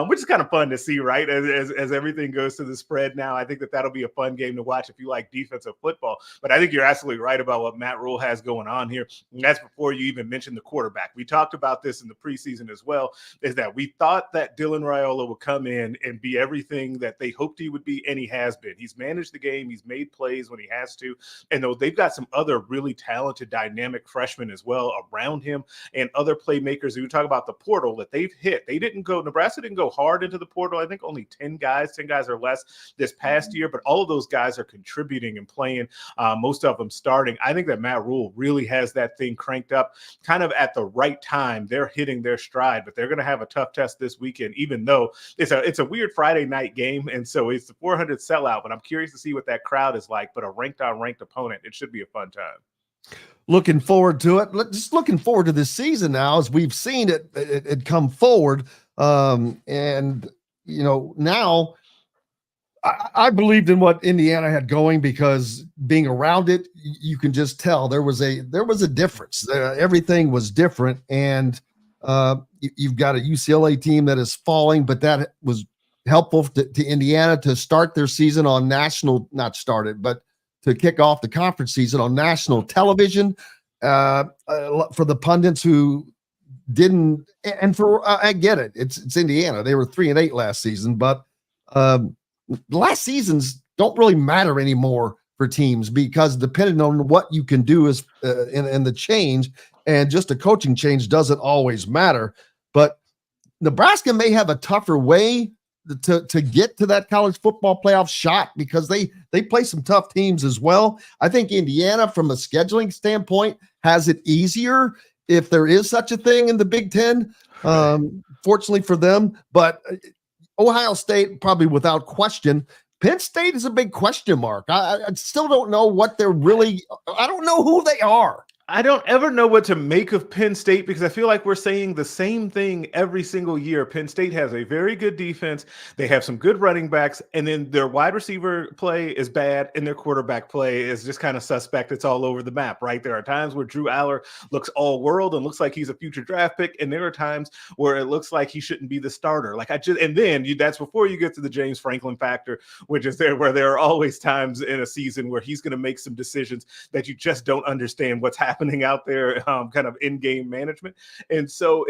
which is kind of fun to see, right? As everything goes to the spread now, I think that'll be a fun game to watch if you like defensive football. But I think you're absolutely right about what Matt Rule has going on here. And that's before you even mentioned the quarterback. We talked about this in the preseason as well, is that we thought that Dylan Raiola would come in and be everything that they hoped he would be, and he has been. He's managed the game. He's made plays when he has to. And though they've got some other really talented, dynamic freshmen as well around him and other playmakers. We talk about the portal that they've hit. Nebraska didn't go hard into the portal. I think only 10 guys or less this past year, but all of those guys are contributing and playing, most of them starting. I think that Matt Rule really has that thing cranked up kind of at the right time. They're hitting their stride, but they're going to have a tough test this weekend, even though it's a weird Friday night game, and so it's the 400 sellout, but I'm curious to see what that crowd is like. But a ranked opponent, it should be a fun time. Looking forward to it. Just looking forward to this season now, as we've seen it come forward. And now I believed in what Indiana had going, because being around it, you can just tell there was a difference. Everything was different, and you've got a UCLA team that is falling, but that was helpful to Indiana to start their season on but to kick off the conference season on national television, for the pundits who didn't, and I get it. It's Indiana. They were 3-8 last season, but last seasons don't really matter anymore for teams, because depending on what you can do is in the change, and just a coaching change doesn't always matter. But Nebraska may have a tougher way to get to that college football playoff shot, because they play some tough teams as well. I think Indiana, from a scheduling standpoint, has it easier, if there is such a thing in the Big Ten, fortunately for them. But Ohio State, probably without question. Penn State is a big question mark. I still don't know what they're really – I don't know who they are. I don't ever know what to make of Penn State because I feel like we're saying the same thing every single year. Penn State has a very good defense. They have some good running backs, and then their wide receiver play is bad, and their quarterback play is just kind of suspect. It's all over the map, right? There are times where Drew Aller looks all world and looks like he's a future draft pick, and there are times where it looks like he shouldn't be the starter. And then that's before you get to the James Franklin factor, which is where there are always times in a season where he's going to make some decisions that you just don't understand what's happening out there, kind of in-game management. And so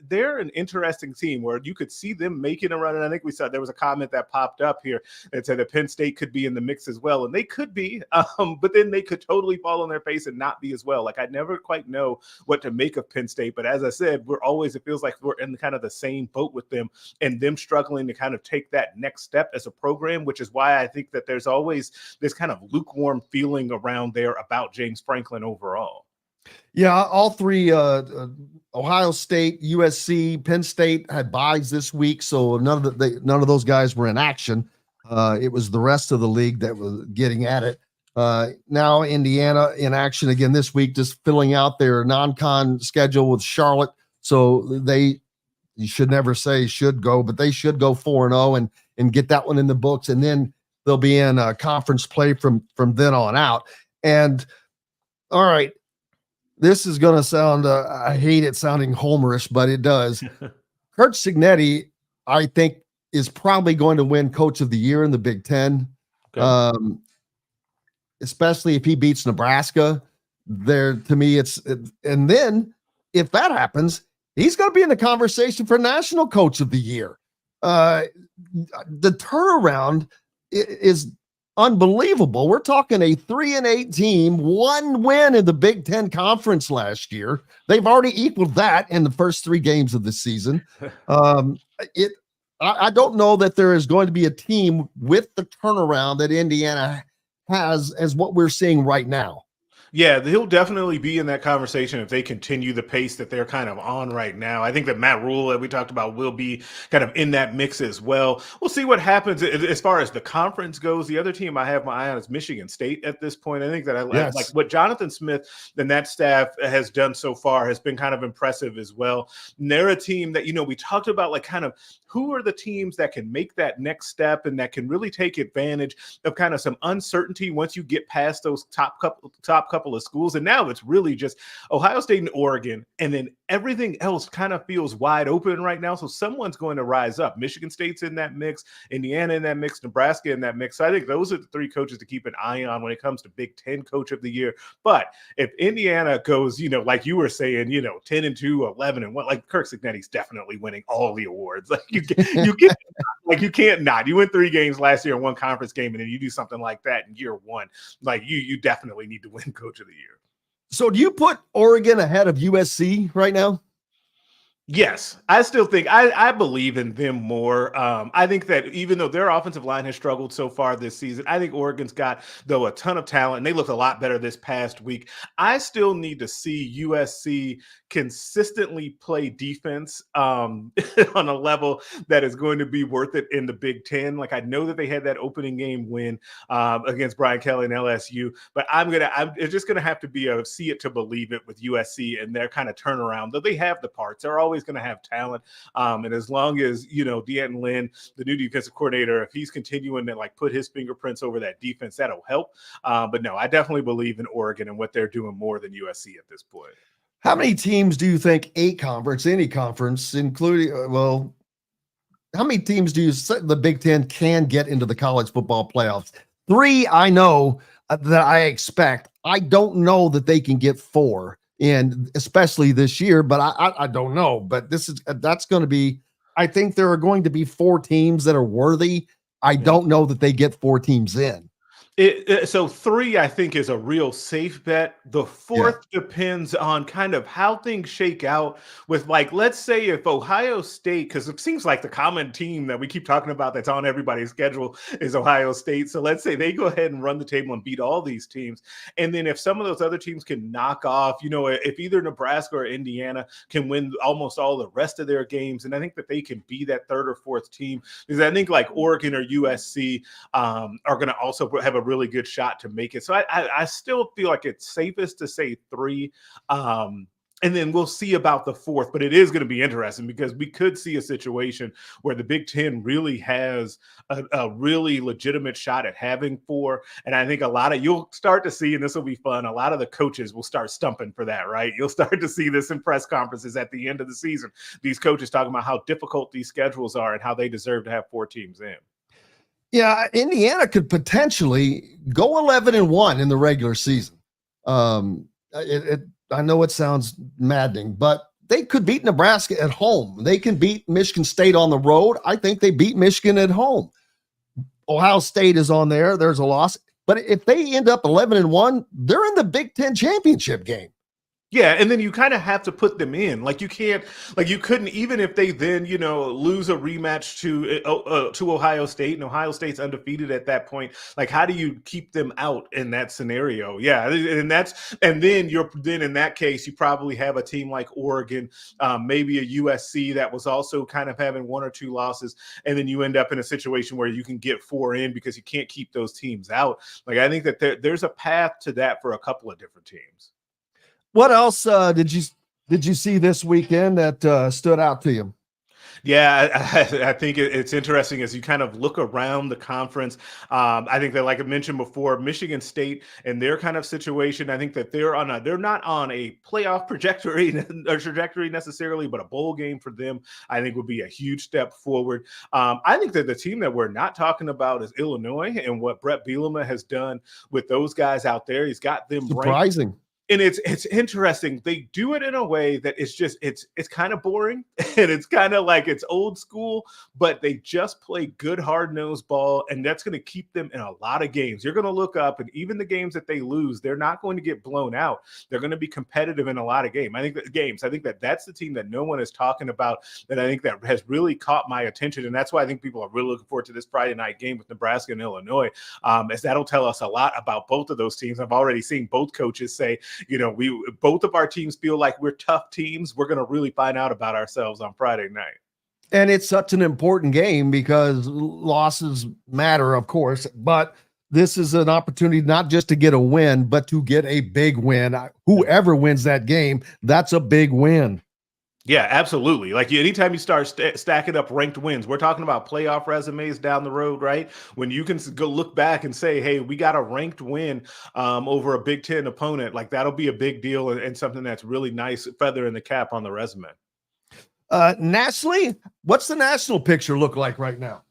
they're an interesting team where you could see them making a run. And I think we saw there was a comment that popped up here that said that Penn State could be in the mix as well. And they could be, but then they could totally fall on their face and not be as well. Like I never quite know what to make of Penn State. But as I said, it feels like we're in kind of the same boat with them and them struggling to kind of take that next step as a program, which is why I think that there's always this kind of lukewarm feeling around there about James Franklin overall. Yeah, all three, Ohio State, USC, Penn State had byes this week, so none of those guys were in action. It was the rest of the league that was getting at it. Now Indiana in action again this week, just filling out their non-con schedule with Charlotte. So you should never say should go, but they should go 4-0 and get that one in the books, and then they'll be in conference play from then on out. And all right. This is going to sound, I hate it sounding homerish, but it does. Kurt Cignetti, I think, is probably going to win Coach of the Year in the Big Ten, especially if he beats Nebraska. To me, and then if that happens, he's going to be in the conversation for National Coach of the Year. The turnaround is unbelievable. We're talking a 3-8 team, one win in the Big Ten Conference last year. They've already equaled that in the first 3 games of the season. I don't know that there is going to be a team with the turnaround that Indiana has as what we're seeing right now. Yeah, he'll definitely be in that conversation if they continue the pace that they're kind of on right now. I think that Matt Rule, that we talked about, will be kind of in that mix as well. We'll see what happens as far as the conference goes. The other team I have my eye on is Michigan State at this point. I think that like what Jonathan Smith and that staff has done so far has been kind of impressive as well. And they're a team that, we talked about like kind of who are the teams that can make that next step and that can really take advantage of kind of some uncertainty once you get past those top couple of schools. And now it's really just Ohio State and Oregon, and then everything else kind of feels wide open right now. So someone's going to rise up. Michigan State's in that mix, Indiana in that mix, Nebraska in that mix. So I think those are the 3 coaches to keep an eye on when it comes to Big Ten Coach of the Year. But if Indiana goes, like you were saying, 10-2, 11-1, like Kirk Cignetti's definitely winning all the awards. Like you get like you can't not. You win 3 games last year and 1 conference game, and then you do something like that in year 1. Like you definitely need to win Coach of the Year. So do you put Oregon ahead of USC right now? Yes, I still think I believe in them more. I think that even though their offensive line has struggled so far this season, I think Oregon's got, though, a ton of talent, and they look a lot better this past week. I still need to see USC consistently play defense on a level that is going to be worth it in the Big Ten. Like I know that they had that opening game win against Brian Kelly and LSU, but it's just gonna have to be a see it to believe it with USC and their kind of turnaround. Though they have the parts, they're always going to have talent. And as long as, D'Anton Lynn, the new defensive coordinator, if he's continuing to put his fingerprints over that defense, that'll help. But no, I definitely believe in Oregon and what they're doing more than USC at this point. How many teams do you think any conference, including, how many teams do you say the Big Ten can get into the college football playoffs? 3, I know that I expect. I don't know that they can get 4. And especially this year, but I don't know. But that's going to be. I think there are going to be 4 teams that are worthy. I don't know that they get 4 teams in. So 3, I think, is a real safe bet. The 4th depends on kind of how things shake out with, let's say if Ohio State, because it seems like the common team that we keep talking about that's on everybody's schedule is Ohio State. So let's say they go ahead and run the table and beat all these teams. And then if some of those other teams can knock off, if either Nebraska or Indiana can win almost all the rest of their games, and I think that they can be that 3rd or 4th team, because I think Oregon or USC are going to also have a really good shot to make it. So I still feel like it's safest to say 3. And then we'll see about the 4th, but it is going to be interesting because we could see a situation where the Big Ten really has a really legitimate shot at having 4. And I think you'll start to see, and this will be fun, a lot of the coaches will start stumping for that, right? You'll start to see this in press conferences at the end of the season. These coaches talking about how difficult these schedules are and how they deserve to have 4 teams in. Yeah, Indiana could potentially go 11-1 in the regular season. I know it sounds maddening, but they could beat Nebraska at home. They can beat Michigan State on the road. I think they beat Michigan at home. Ohio State is on there. There's a loss. But if they end up 11-1, they're in the Big Ten championship game. Yeah, and then you kind of have to put them in. Like you couldn't, even if they then, lose a rematch to Ohio State, and Ohio State's undefeated at that point. Like, how do you keep them out in that scenario? Yeah, and then in that case, you probably have a team like Oregon, maybe a USC that was also kind of having 1 or 2 losses, and then you end up in a situation where you can get 4 in because you can't keep those teams out. Like, I think that there's a path to that for a couple of different teams. What else did you see this weekend that stood out to you? Yeah, I think it's interesting as you kind of look around the conference. I think that, like I mentioned before, Michigan State and their kind of situation, I think that they're not on a playoff trajectory necessarily, but a bowl game for them, I think would be a huge step forward. I think that the team that we're not talking about is Illinois, and what Brett Bielema has done with those guys out there. He's got them surprising. Ranked. And it's interesting. They do it in a way that it's kind of boring and it's kind of like it's old school, but they just play good hard-nosed ball, and that's going to keep them in a lot of games. You're going to look up, and even the games that they lose, they're not going to get blown out. They're going to be competitive in a lot of games. I think that that's the team that no one is talking about, that I think that has really caught my attention, and that's why I think people are really looking forward to this Friday night game with Nebraska and Illinois, as that'll tell us a lot about both of those teams. I've already seen both coaches say, both of our teams feel like we're tough teams. We're going to really find out about ourselves on Friday night. And it's such an important game because losses matter, of course, but this is an opportunity not just to get a win, but to get a big win. Whoever wins that game, that's a big win. Yeah, absolutely. Like anytime you start stacking up ranked wins, we're talking about playoff resumes down the road, right? When you can go look back and say, hey, we got a ranked win over a Big Ten opponent, like that'll be a big deal and something that's really nice, feather in the cap on the resume. Nationally, what's the national picture look like right now?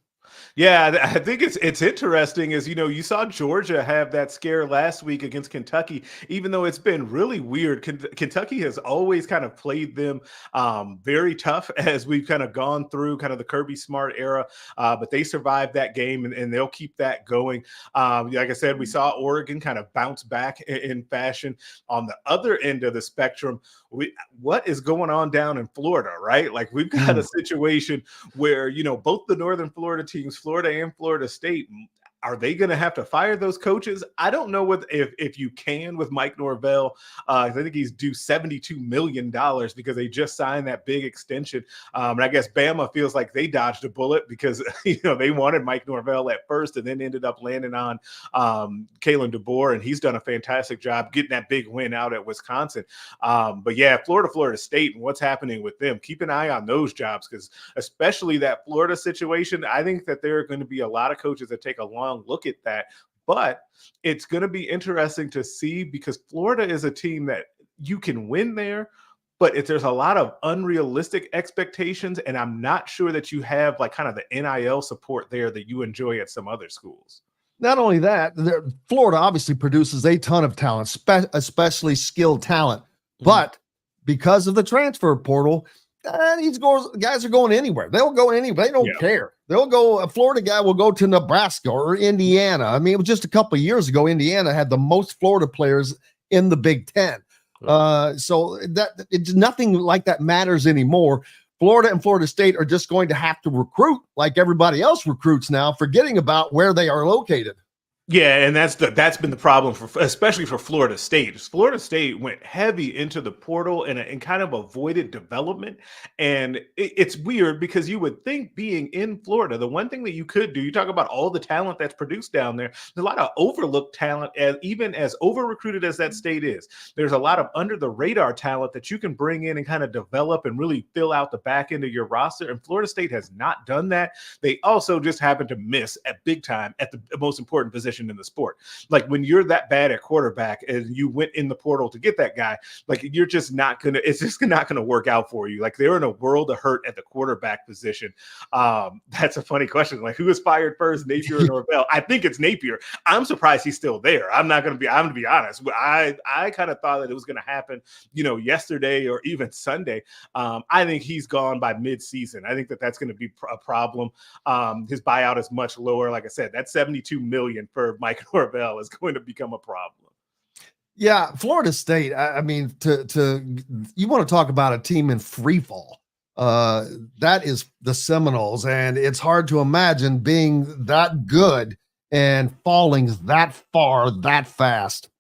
Yeah, I think it's interesting as, you saw Georgia have that scare last week against Kentucky, even though it's been really weird. Kentucky has always kind of played them very tough as we've kind of gone through kind of the Kirby Smart era, but they survived that game and they'll keep that going. Like I said, we saw Oregon kind of bounce back in fashion. On the other end of the spectrum, what is going on down in Florida, right? Like we've got a situation where, both the Northern Florida teams, Florida and Florida State, are they going to have to fire those coaches? I don't know if you can with Mike Norvell. I think he's due $72 million because they just signed that big extension. And I guess Bama feels like they dodged a bullet because, they wanted Mike Norvell at first and then ended up landing on Kalen DeBoer, and he's done a fantastic job getting that big win out at Wisconsin. But yeah, Florida State and what's happening with them, keep an eye on those jobs because especially that Florida situation, I think that there are going to be a lot of coaches that take a long look at that, but it's going to be interesting to see because Florida is a team that you can win there, but if there's a lot of unrealistic expectations, and I'm not sure that you have like kind of the NIL support there that you enjoy at some other schools. Not only that, Florida obviously produces a ton of talent, especially skilled talent, but because of the transfer portal, these guys are going anywhere. They'll go anywhere. They don't care. They'll go. A Florida guy will go to Nebraska or Indiana. I mean, it was just a couple of years ago, Indiana had the most Florida players in the Big Ten. So that it's nothing like that matters anymore. Florida and Florida State are just going to have to recruit like everybody else recruits now, forgetting about where they are located. Yeah, and that's been the problem for especially for Florida State. Florida State went heavy into the portal and kind of avoided development. And it's weird because you would think being in Florida, the one thing that you could do, you talk about all the talent that's produced down there. There's a lot of overlooked talent, even as over recruited as that state is. There's a lot of under the radar talent that you can bring in and kind of develop and really fill out the back end of your roster. And Florida State has not done that. They also just happen to miss at big time at the most important position in the sport. Like when you're that bad at quarterback and you went in the portal to get that guy, like it's just not gonna work out for you. Like they're in a world of hurt at the quarterback position. That's a funny question. Like who was fired first, Napier or Norvell? I think it's Napier. I'm surprised he's still there. I'm gonna be honest. I kind of thought that it was gonna happen, yesterday or even Sunday. I think he's gone by mid-season. I think that's going to be a problem. His buyout is much lower. Like I said, that $72 million for Mike Norvell is going to become a problem. Yeah, Florida State. I mean, you want to talk about a team in free fall. That is the Seminoles, and it's hard to imagine being that good and falling that far that fast.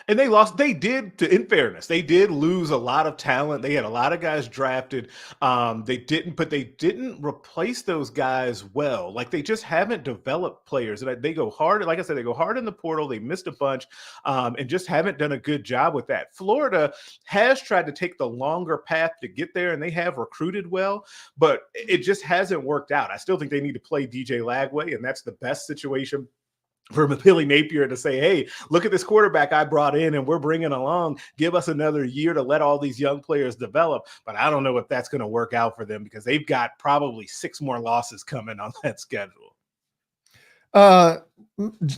And in fairness, they did lose a lot of talent. They had a lot of guys drafted. They didn't replace those guys well. Like they just haven't developed players. And they go hard. Like I said, they go hard in the portal. They missed a bunch and just haven't done a good job with that. Florida has tried to take the longer path to get there, and they have recruited well, but it just hasn't worked out. I still think they need to play DJ Lagway, and that's the best situation for Billy Napier to say, hey, look at this quarterback I brought in and we're bringing along. Give us another year to let all these young players develop. But I don't know if that's going to work out for them because they've got probably 6 more losses coming on that schedule. I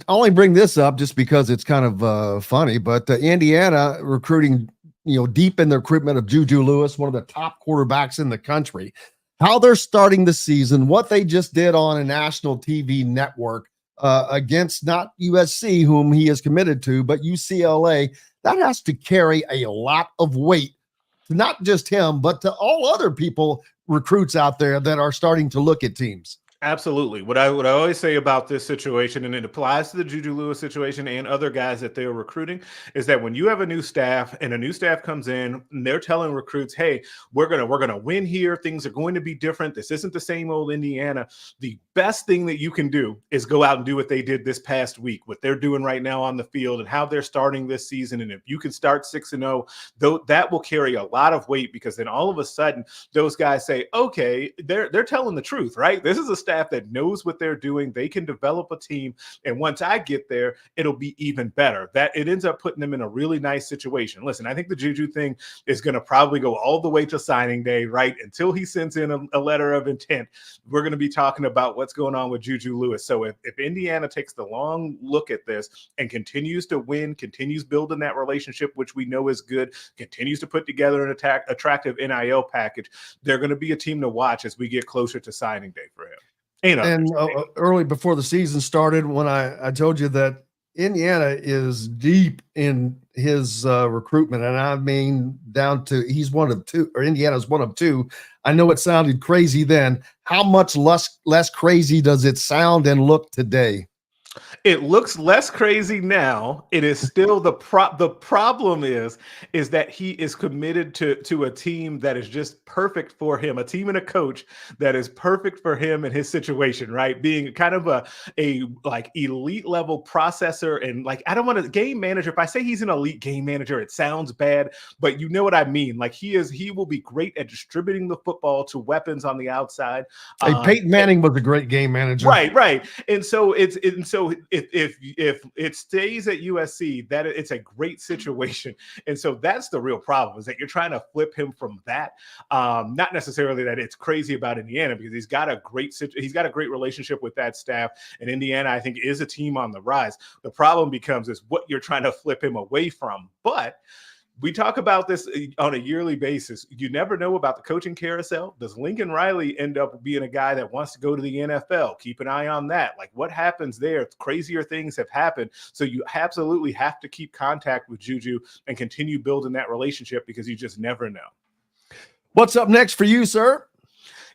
only bring this up just because it's kind of funny, but Indiana recruiting, deep in the recruitment of Juju Lewis, one of the top quarterbacks in the country, how they're starting the season, what they just did on a national TV network, against not USC, whom he is committed to, but UCLA, that has to carry a lot of weight to not just him, but to all other people, recruits out there that are starting to look at teams. Absolutely. What I always say about this situation, and it applies to the Juju Lewis situation and other guys that they're recruiting, is that when you have a new staff and a new staff comes in and they're telling recruits, hey, we're gonna win here. Things are going to be different. This isn't the same old Indiana. The best thing that you can do is go out and do what they did this past week, what they're doing right now on the field and how they're starting this season. And if you can start 6-0, that will carry a lot of weight because then all of a sudden those guys say, okay, they're telling the truth, right? This is a staff that knows what they're doing. They can develop a team. And once I get there, it'll be even better. That it ends up putting them in a really nice situation. Listen, I think the Juju thing is going to probably go all the way to signing day, right? Until he sends in a letter of intent, we're going to be talking about what's going on with Juju Lewis. So if Indiana takes the long look at this and continues to win, continues building that relationship, which we know is good, continues to put together an attractive NIL package, they're going to be a team to watch as we get closer to signing day for him. And early before the season started, when I told you that Indiana is deep in his recruitment, and I mean down to he's one of 2, or Indiana's one of 2. I know it sounded crazy then. How much less crazy does it sound and look today? It looks less crazy now. It is still the problem is that he is committed to a team that is just perfect for him, a team and a coach that is perfect for him and his situation, right? Being kind of a like elite level processor and like, I don't want to game manager. If I say he's an elite game manager, it sounds bad, but you know what I mean? Like he will be great at distributing the football to weapons on the outside. Hey, Peyton Manning was a great game manager. Right. And so if it stays at USC, that it's a great situation. And so that's the real problem, is that you're trying to flip him from that. Not necessarily that it's crazy about Indiana, because he's got a great relationship with that staff. And Indiana, I think, is a team on the rise. The problem becomes is what you're trying to flip him away from. But we talk about this on a yearly basis. You never know about the coaching carousel. Does Lincoln Riley end up being a guy that wants to go to the NFL? Keep an eye on that. Like, what happens there? Crazier things have happened. So you absolutely have to keep contact with Juju and continue building that relationship, because you just never know. What's up next for you, sir?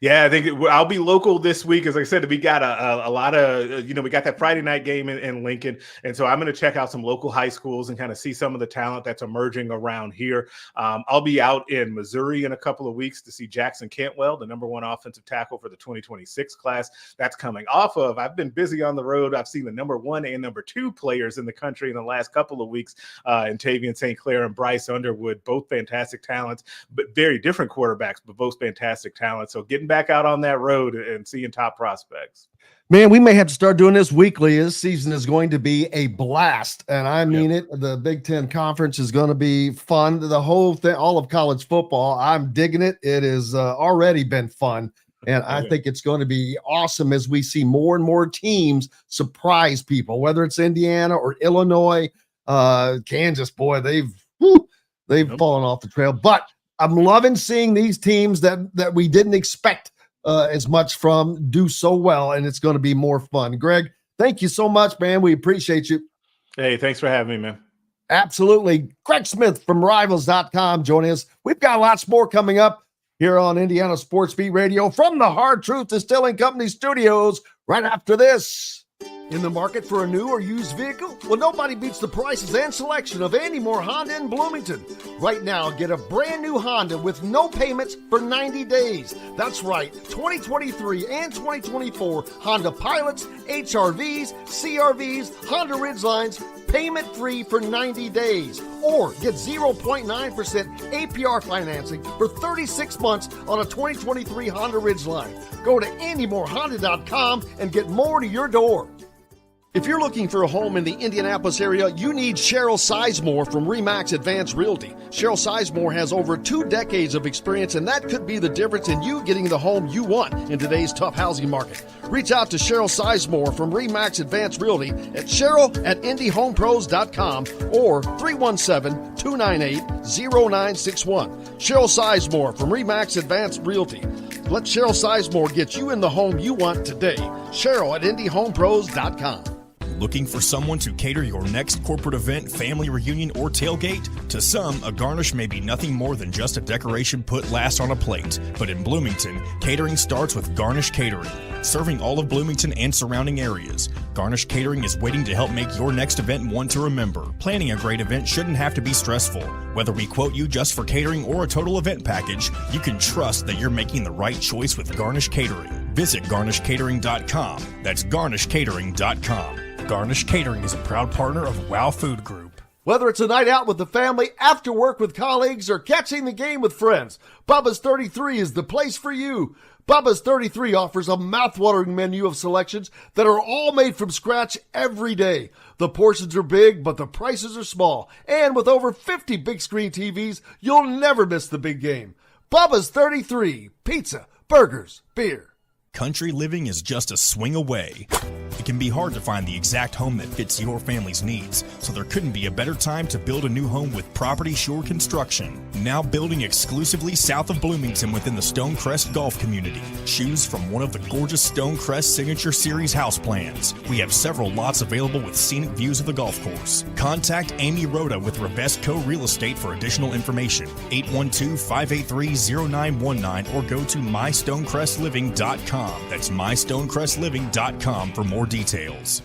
Yeah, I think I'll be local this week. As I said, we got a lot of, we got that Friday night game in Lincoln. And so I'm going to check out some local high schools and kind of see some of the talent that's emerging around here. I'll be out in Missouri in a couple of weeks to see Jackson Cantwell, the #1 offensive tackle for the 2026 class. That's coming off of, I've been busy on the road. I've seen the #1 and #2 players in the country in the last couple of weeks, in Tavian St. Clair and Bryce Underwood, both fantastic talents, but very different quarterbacks, but both fantastic talents. So getting back out on that road and seeing top prospects. Man, we may have to start doing this weekly. This season is going to be a blast, and I mean it. The Big Ten Conference is going to be fun. The whole thing, all of college football, I'm digging it. It has already been fun, and I think it's going to be awesome as we see more and more teams surprise people, whether it's Indiana or Illinois, Kansas. Boy, they've fallen off the trail, but I'm loving seeing these teams that we didn't expect as much from do so well, and it's going to be more fun. Greg, thank you so much, man. We appreciate you. Hey, thanks for having me, man. Absolutely. Greg Smith from Rivals.com joining us. We've got lots more coming up here on Indiana Sports Beat Radio from the Hard Truth Distilling Company studios right after this. In the market for a new or used vehicle? Well, nobody beats the prices and selection of Andy Moore Honda in Bloomington. Right now, get a brand new Honda with no payments for 90 days. That's right, 2023 and 2024 Honda Pilots, HRVs, CRVs, Honda Ridgelines, payment-free for 90 days. Or get 0.9% APR financing for 36 months on a 2023 Honda Ridgeline. Go to AndyMooreHonda.com and get more to your door. If you're looking for a home in the Indianapolis area, you need Cheryl Sizemore from RE/MAX Advanced Realty. Cheryl Sizemore has over 2 decades of experience, and that could be the difference in you getting the home you want in today's tough housing market. Reach out to Cheryl Sizemore from RE/MAX Advanced Realty at Cheryl@IndyHomePros.com or 317-298-0961. Cheryl Sizemore from RE/MAX Advanced Realty. Let Cheryl Sizemore get you in the home you want today. Cheryl@IndyHomePros.com. Looking for someone to cater your next corporate event, family reunion, or tailgate? To some, a garnish may be nothing more than just a decoration put last on a plate. But in Bloomington, catering starts with Garnish Catering. Serving all of Bloomington and surrounding areas, Garnish Catering is waiting to help make your next event one to remember. Planning a great event shouldn't have to be stressful. Whether we quote you just for catering or a total event package, you can trust that you're making the right choice with Garnish Catering. Visit garnishcatering.com. That's garnishcatering.com. Garnish Catering is a proud partner of WOW Food Group. Whether it's a night out with the family, after work with colleagues, or catching the game with friends, Bubba's 33 is the place for you. Bubba's 33 offers a mouthwatering menu of selections that are all made from scratch every day. The portions are big, but the prices are small. And with over 50 big screen TVs, you'll never miss the big game. Bubba's 33, pizza, burgers, beer. Country living is just a swing away. It can be hard to find the exact home that fits your family's needs, so there couldn't be a better time to build a new home with Property Shore Construction. Now building exclusively south of Bloomington within the Stonecrest Golf Community. Choose from one of the gorgeous Stonecrest Signature Series house plans. We have several lots available with scenic views of the golf course. Contact Amy Rhoda with Revesco Real Estate for additional information. 812-583-0919 or go to mystonecrestliving.com. That's mystonecrestliving.com for more details.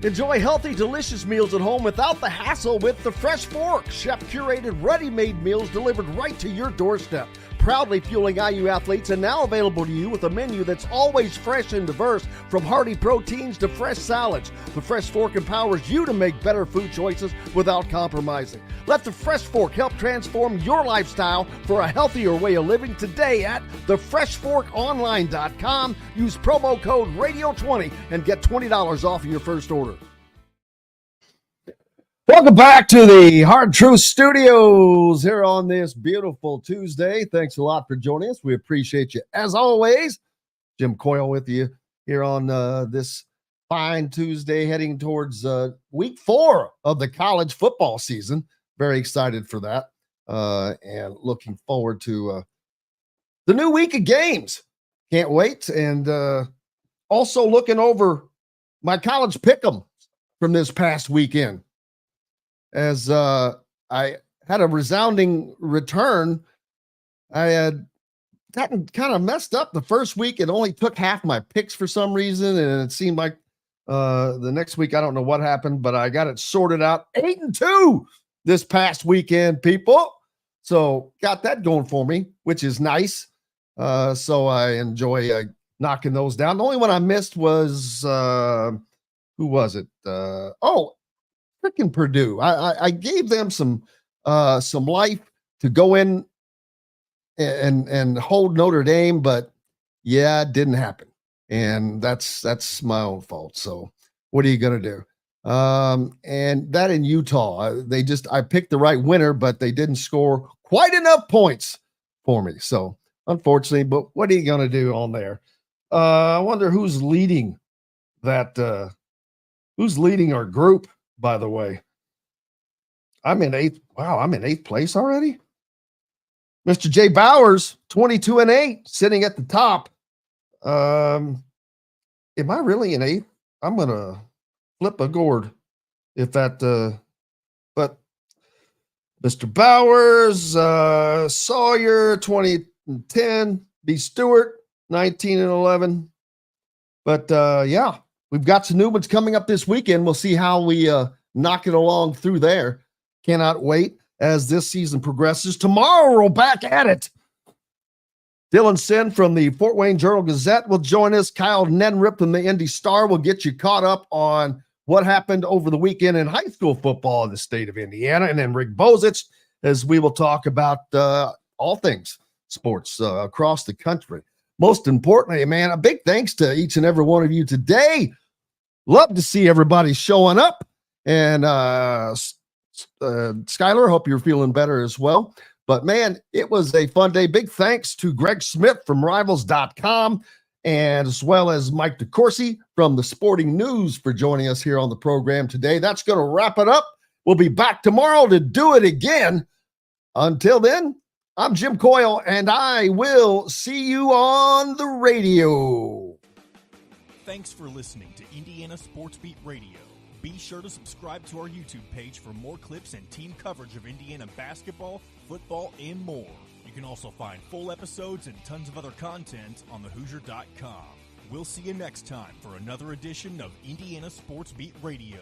Enjoy healthy, delicious meals at home without the hassle with the Fresh Fork. Chef-curated, ready-made meals delivered right to your doorstep. Proudly fueling IU athletes and now available to you with a menu that's always fresh and diverse, from hearty proteins to fresh salads. The Fresh Fork empowers you to make better food choices without compromising. Let the Fresh Fork help transform your lifestyle for a healthier way of living today at thefreshforkonline.com. Use promo code RADIO20 and get $20 off of your first order. Welcome back to the Hard Truth Studios here on this beautiful Tuesday. Thanks a lot for joining us. We appreciate you as always. Jim Coyle with you here on this fine Tuesday, heading towards week 4 of the college football season. Very excited for that and looking forward to the new week of games. Can't wait. And also looking over my college pick'em from this past weekend. As I had a resounding return, I had gotten kind of messed up the first week. It only took half my picks for some reason, and it seemed like the next week, I don't know what happened, but I got it sorted out. 8-2 this past weekend, people. So got that going for me, which is nice. So I enjoy knocking those down. The only one I missed was who was it? Freaking Purdue. I gave them some life to go in and hold Notre Dame, but yeah, it didn't happen. And that's my own fault. So what are you going to do? And that in Utah, I picked the right winner, but they didn't score quite enough points for me. So unfortunately, but what are you going to do on there? I wonder who's leading who's leading our group, by the way. I'm in eighth. Wow. I'm in 8th place already. Mr. Jay Bowers, 22-8, sitting at the top. Am I really in 8th? I'm going to flip a gourd if that, but Mr. Bowers, Sawyer, 20-10, B. Stewart, 19-11. But yeah, we've got some new ones coming up this weekend. We'll see how we knock it along through there. Cannot wait as this season progresses. Tomorrow, we're back at it. Dylan Sin from the Fort Wayne Journal-Gazette will join us. Kyle Neddenripp from the Indy Star will get you caught up on what happened over the weekend in high school football in the state of Indiana. And then Rick Bozich, as we will talk about all things sports across the country. Most importantly, man, a big thanks to each and every one of you today. Love to see everybody showing up. And Skylar, hope you're feeling better as well. But man, it was a fun day. Big thanks to Greg Smith from Rivals.com, and as well as Mike DeCourcy from the Sporting News for joining us here on the program today. That's going to wrap it up. We'll be back tomorrow to do it again. Until then, I'm Jim Coyle, and I will see you on the radio. Thanks for listening to Indiana Sports Beat Radio. Be sure to subscribe to our YouTube page for more clips and team coverage of Indiana basketball, football, and more. You can also find full episodes and tons of other content on thehoosier.com. We'll see you next time for another edition of Indiana Sports Beat Radio.